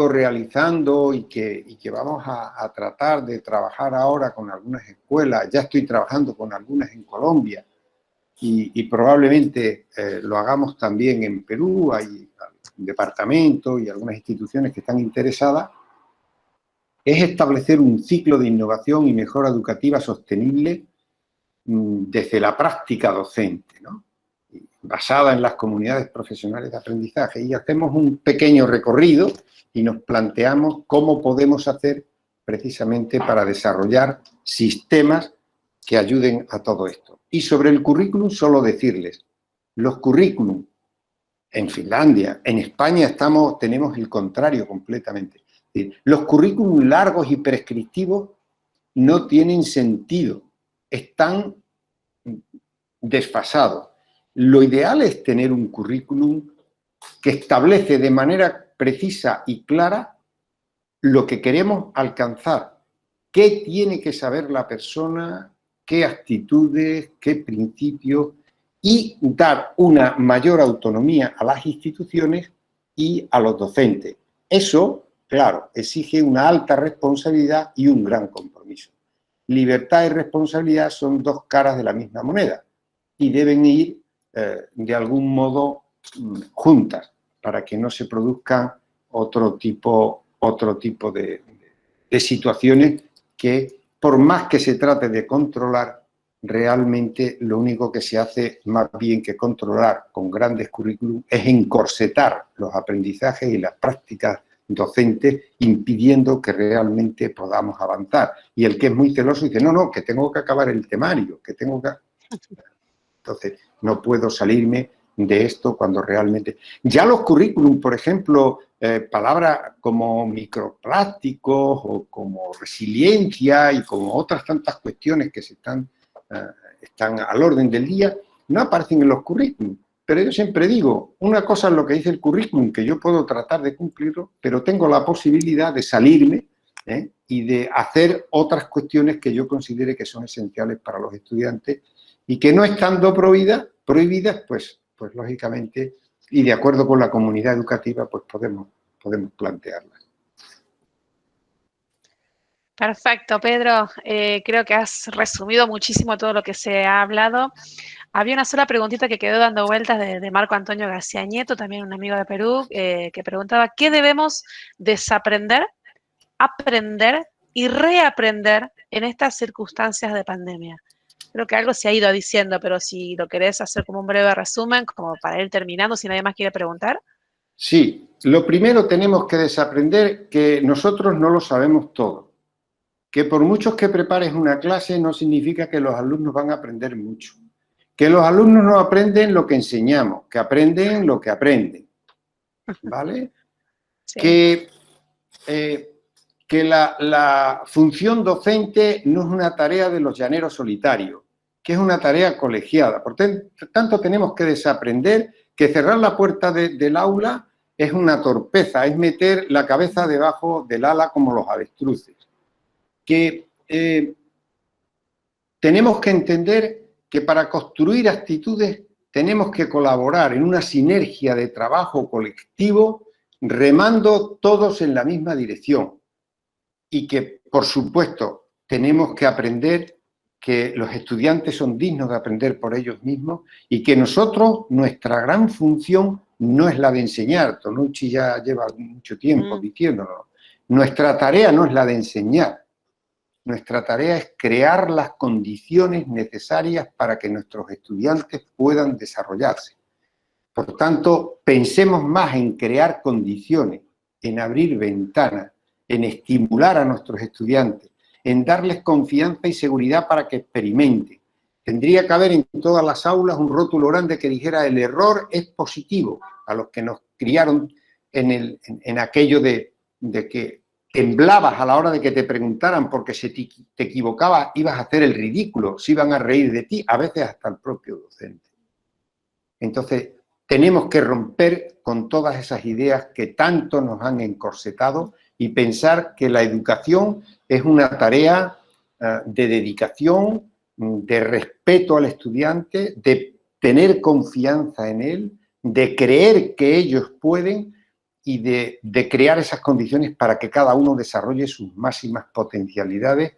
realizando y que vamos a tratar de trabajar ahora con algunas escuelas, ya estoy trabajando con algunas en Colombia y probablemente lo hagamos también en Perú, hay un departamento y algunas instituciones que están interesadas, es establecer un ciclo de innovación y mejora educativa sostenible desde la práctica docente, ¿no? Basada en las comunidades profesionales de aprendizaje. Y hacemos un pequeño recorrido y nos planteamos cómo podemos hacer precisamente para desarrollar sistemas que ayuden a todo esto. Y sobre el currículum, solo decirles, los currículum en Finlandia, en España tenemos el contrario completamente. Los currículum largos y prescriptivos no tienen sentido, están desfasados. Lo ideal es tener un currículum que establece de manera precisa y clara lo que queremos alcanzar, qué tiene que saber la persona, qué actitudes, qué principios, y dar una mayor autonomía a las instituciones y a los docentes. Eso, claro, exige una alta responsabilidad y un gran compromiso. Libertad y responsabilidad son dos caras de la misma moneda y deben ir de algún modo juntas para que no se produzcan otro tipo de situaciones que, por más que se trate de controlar, realmente lo único que se hace más bien que controlar con grandes currículum es encorsetar los aprendizajes y las prácticas docentes, impidiendo que realmente podamos avanzar. Y el que es muy celoso dice, no, que tengo que acabar el temario, que tengo que... Entonces, no puedo salirme de esto cuando realmente... Ya los currículum, por ejemplo, palabras como microplásticos o como resiliencia y como otras tantas cuestiones que están al orden del día, no aparecen en los currículum. Pero yo siempre digo, una cosa es lo que dice el currículum, que yo puedo tratar de cumplirlo, pero tengo la posibilidad de salirme y de hacer otras cuestiones que yo considere que son esenciales para los estudiantes y que no estando prohibidas, pues lógicamente, y de acuerdo con la comunidad educativa, pues podemos plantearlas. Perfecto, Pedro. Creo que has resumido muchísimo todo lo que se ha hablado. Había una sola preguntita que quedó dando vueltas de Marco Antonio García Nieto, también un amigo de Perú, que preguntaba ¿qué debemos desaprender, aprender y reaprender en estas circunstancias de pandemia? Creo que algo se ha ido diciendo, pero si lo querés hacer como un breve resumen, como para ir terminando, si nadie más quiere preguntar. Sí, lo primero tenemos que desaprender que nosotros no lo sabemos todo. Que por muchos que prepares una clase no significa que los alumnos van a aprender mucho. Que los alumnos no aprenden lo que enseñamos, que aprenden lo que aprenden. ¿Vale? Sí. Que la función docente no es una tarea de los llaneros solitarios, que es una tarea colegiada. Por tanto, tenemos que desaprender que cerrar la puerta del aula es una torpeza, es meter la cabeza debajo del ala como los avestruces. Que tenemos que entender que para construir actitudes tenemos que colaborar en una sinergia de trabajo colectivo, remando todos en la misma dirección. Y que, por supuesto, tenemos que aprender que los estudiantes son dignos de aprender por ellos mismos y que nosotros, nuestra gran función no es la de enseñar. Tonucci ya lleva mucho tiempo diciéndolo. Nuestra tarea no es la de enseñar. Nuestra tarea es crear las condiciones necesarias para que nuestros estudiantes puedan desarrollarse. Por tanto, pensemos más en crear condiciones, en abrir ventanas, en estimular a nuestros estudiantes, en darles confianza y seguridad para que experimenten. Tendría que haber en todas las aulas un rótulo grande que dijera el error es positivo, a los que nos criaron en aquello de que temblabas a la hora de que te preguntaran porque si te equivocabas ibas a hacer el ridículo, se iban a reír de ti, a veces hasta el propio docente. Entonces, tenemos que romper con todas esas ideas que tanto nos han encorsetado y pensar que la educación es una tarea de dedicación, de respeto al estudiante, de tener confianza en él, de creer que ellos pueden y de crear esas condiciones para que cada uno desarrolle sus máximas potencialidades,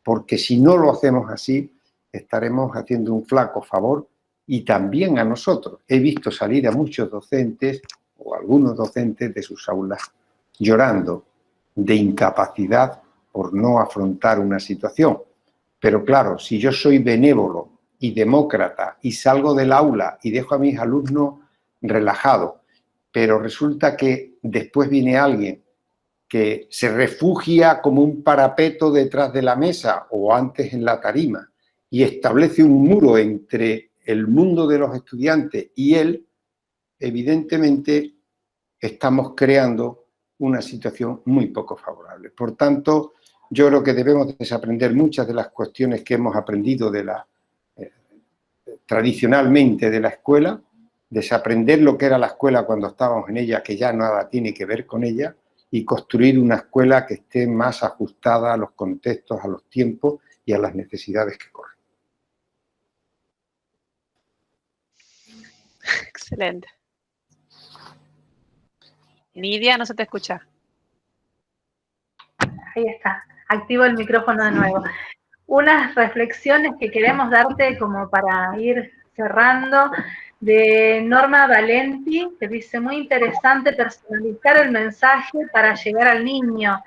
porque si no lo hacemos así, estaremos haciendo un flaco favor y también a nosotros. He visto salir a muchos docentes o algunos docentes de sus aulas llorando de incapacidad por no afrontar una situación. Pero claro, si yo soy benévolo y demócrata y salgo del aula y dejo a mis alumnos relajados, pero resulta que después viene alguien que se refugia como un parapeto detrás de la mesa o antes en la tarima y establece un muro entre el mundo de los estudiantes y él, evidentemente estamos creando una situación muy poco favorable. Por tanto, yo creo que debemos desaprender muchas de las cuestiones que hemos aprendido tradicionalmente de la escuela, desaprender lo que era la escuela cuando estábamos en ella, que ya nada tiene que ver con ella, y construir una escuela que esté más ajustada a los contextos, a los tiempos y a las necesidades que corren. Excelente. Nidia, no se te escucha. Ahí está, activo el micrófono de nuevo. Unas reflexiones que queremos darte como para ir cerrando, de Norma Valenti, que dice, muy interesante personalizar el mensaje para llegar al niño.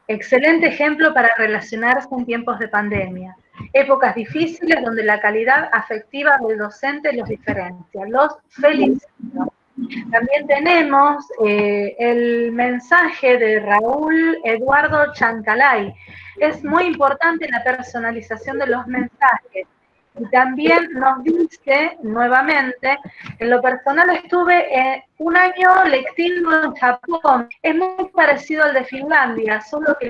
Excelente ejemplo para relacionarse en tiempos de pandemia. Épocas difíciles donde la calidad afectiva del docente los diferencia. Los felicito. También tenemos el mensaje de Raúl Eduardo Chancalay. Es muy importante la personalización de los mensajes. Y también nos dice, nuevamente, en lo personal estuve un año lectivo en Japón. Es muy parecido al de Finlandia, solo que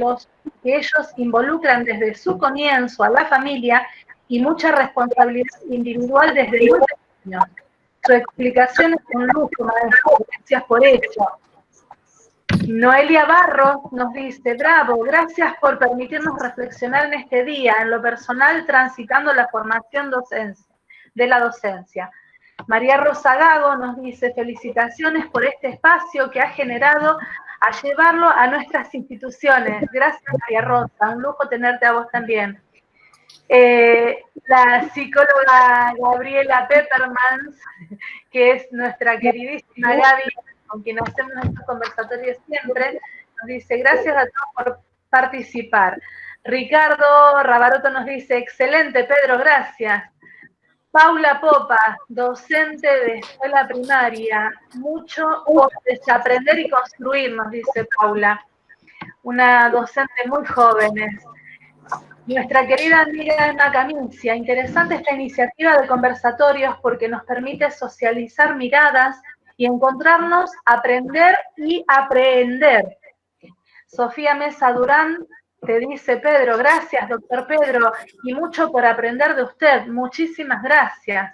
ellos involucran desde su comienzo a la familia y mucha responsabilidad individual desde muy pequeño. Su explicación es un lujo, maestro, gracias por ello. Noelia Barros nos dice, bravo, gracias por permitirnos reflexionar en este día, en lo personal transitando la formación de la docencia. María Rosa Gago nos dice, felicitaciones por este espacio que ha generado a llevarlo a nuestras instituciones. Gracias, María Rosa, un lujo tenerte a vos también. La psicóloga Gabriela Peppermans, que es nuestra queridísima Gaby, con quien hacemos estos conversatorios siempre, nos dice, gracias a todos por participar. Ricardo Ravaroto nos dice, excelente, Pedro, gracias. Paula Popa, docente de escuela primaria, mucho por desaprender y construir, nos dice Paula. Una docente muy joven. Nuestra querida amiga Emma Camincia, interesante esta iniciativa de conversatorios porque nos permite socializar miradas y encontrarnos, aprender y aprehender. Sofía Mesa Durán te dice Pedro, gracias, doctor Pedro, y mucho por aprender de usted. Muchísimas gracias.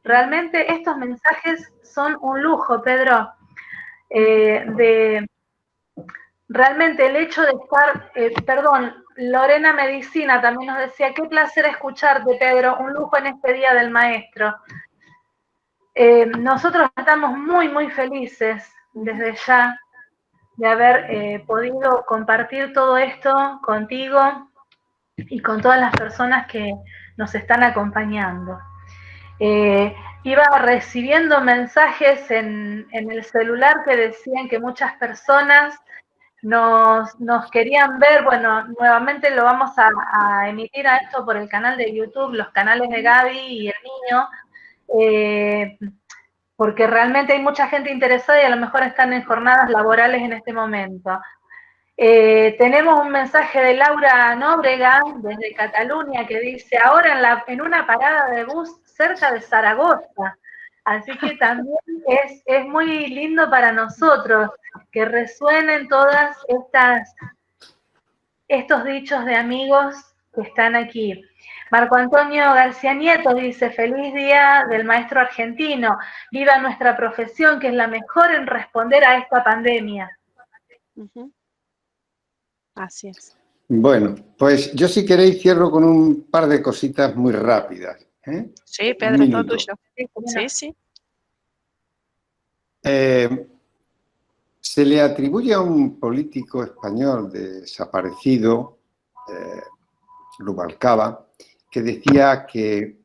Realmente estos mensajes son un lujo, Pedro. Realmente el hecho de estar, Lorena Medicina también nos decía, qué placer escucharte, Pedro, un lujo en este Día del Maestro. Nosotros estamos muy, muy felices desde ya de haber podido compartir todo esto contigo y con todas las personas que nos están acompañando. Iba recibiendo mensajes en el celular que decían que muchas personas nos querían ver. Bueno, nuevamente lo vamos a emitir a esto por el canal de YouTube, los canales de Gaby y el niño, porque realmente hay mucha gente interesada y a lo mejor están en jornadas laborales en este momento. Tenemos un mensaje de Laura Nóbrega desde Cataluña que dice, ahora en una parada de bus cerca de Zaragoza. Así que también es muy lindo para nosotros que resuenen todas estos dichos de amigos que están aquí. Marco Antonio García Nieto dice, feliz día del maestro argentino, viva nuestra profesión que es la mejor en responder a esta pandemia. Así es. Bueno, pues yo si queréis cierro con un par de cositas muy rápidas. Sí, Pedro, todo tuyo. Sí, sí. Se le atribuye a un político español desaparecido, Rubalcaba, que decía que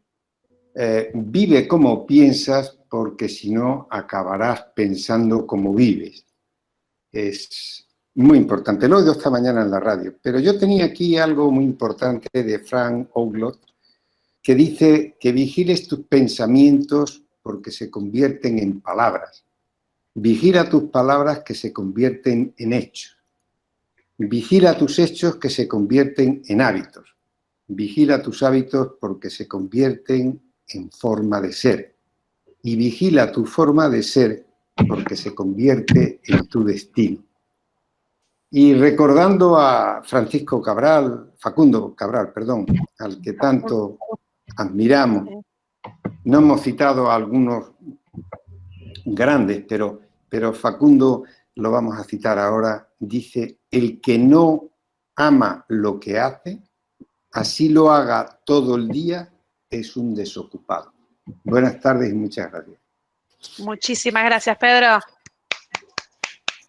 vive como piensas porque si no acabarás pensando como vives. Es muy importante, lo he oído esta mañana en la radio, pero yo tenía aquí algo muy importante de Frank Ouglot, que dice que vigiles tus pensamientos porque se convierten en palabras. Vigila tus palabras que se convierten en hechos. Vigila tus hechos que se convierten en hábitos. Vigila tus hábitos porque se convierten en forma de ser. Y vigila tu forma de ser porque se convierte en tu destino. Y recordando a Facundo Cabral, al que tanto admiramos, no hemos citado a algunos grandes, pero Facundo lo vamos a citar ahora, dice, el que no ama lo que hace, así lo haga todo el día, es un desocupado. Buenas tardes y muchas gracias. Muchísimas gracias, Pedro.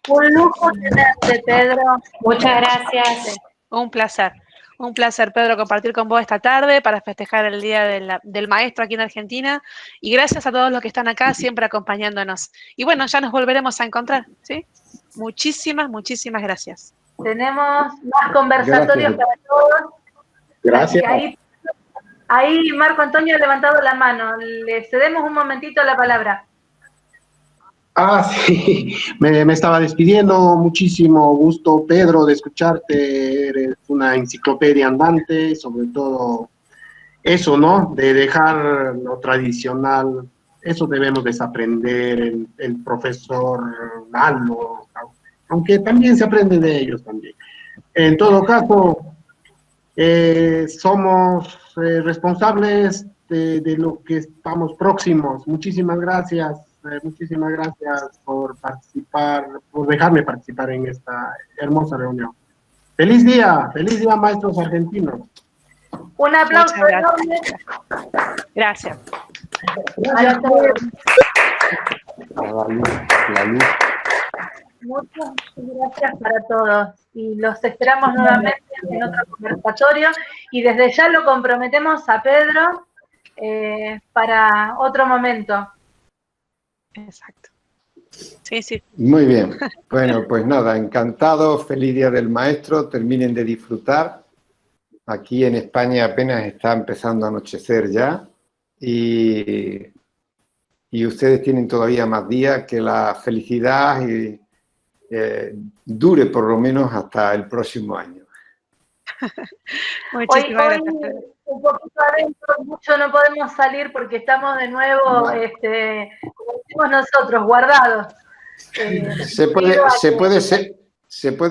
Un lujo tenerte, Pedro. Muchas gracias. Un placer, Pedro, compartir con vos esta tarde para festejar el Día del Maestro aquí en Argentina. Y gracias a todos los que están acá, siempre acompañándonos. Y bueno, ya nos volveremos a encontrar, ¿sí? Muchísimas gracias. Tenemos más conversatorios para todos. Gracias. Ahí Marco Antonio ha levantado la mano. Le cedemos un momentito la palabra. Sí, me estaba despidiendo. Muchísimo gusto, Pedro, de escucharte. Eres una enciclopedia andante, sobre todo eso, ¿no? De dejar lo tradicional. Eso debemos desaprender el profesor Lalo, aunque también se aprende de ellos también. En todo caso, somos responsables de lo que estamos próximos. Muchísimas gracias por participar, por dejarme participar en esta hermosa reunión. ¡Feliz día, maestros argentinos! Un aplauso enorme. Gracias. La luz. Muchas gracias para todos y los esperamos nuevamente en otro conversatorio y desde ya lo comprometemos a Pedro para otro momento. Exacto. Sí. Muy bien. Bueno, pues nada, encantado, feliz Día del Maestro, terminen de disfrutar. Aquí en España apenas está empezando a anochecer ya y ustedes tienen todavía más días, que la felicidad dure por lo menos hasta el próximo año. Muchísimas gracias. Un poquito adentro, mucho no podemos salir porque estamos de nuevo, como decimos nosotros, guardados. Se puede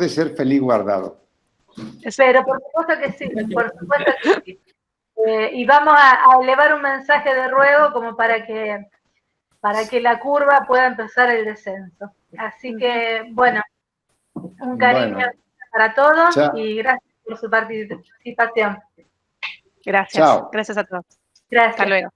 ser feliz guardado. Pero por supuesto que sí, por supuesto que sí. Y vamos a elevar un mensaje de ruego como para que la curva pueda empezar el descenso. Así que, bueno, un cariño para todos y gracias por su participación. Gracias. Chao. Gracias a todos. Gracias. Hasta luego.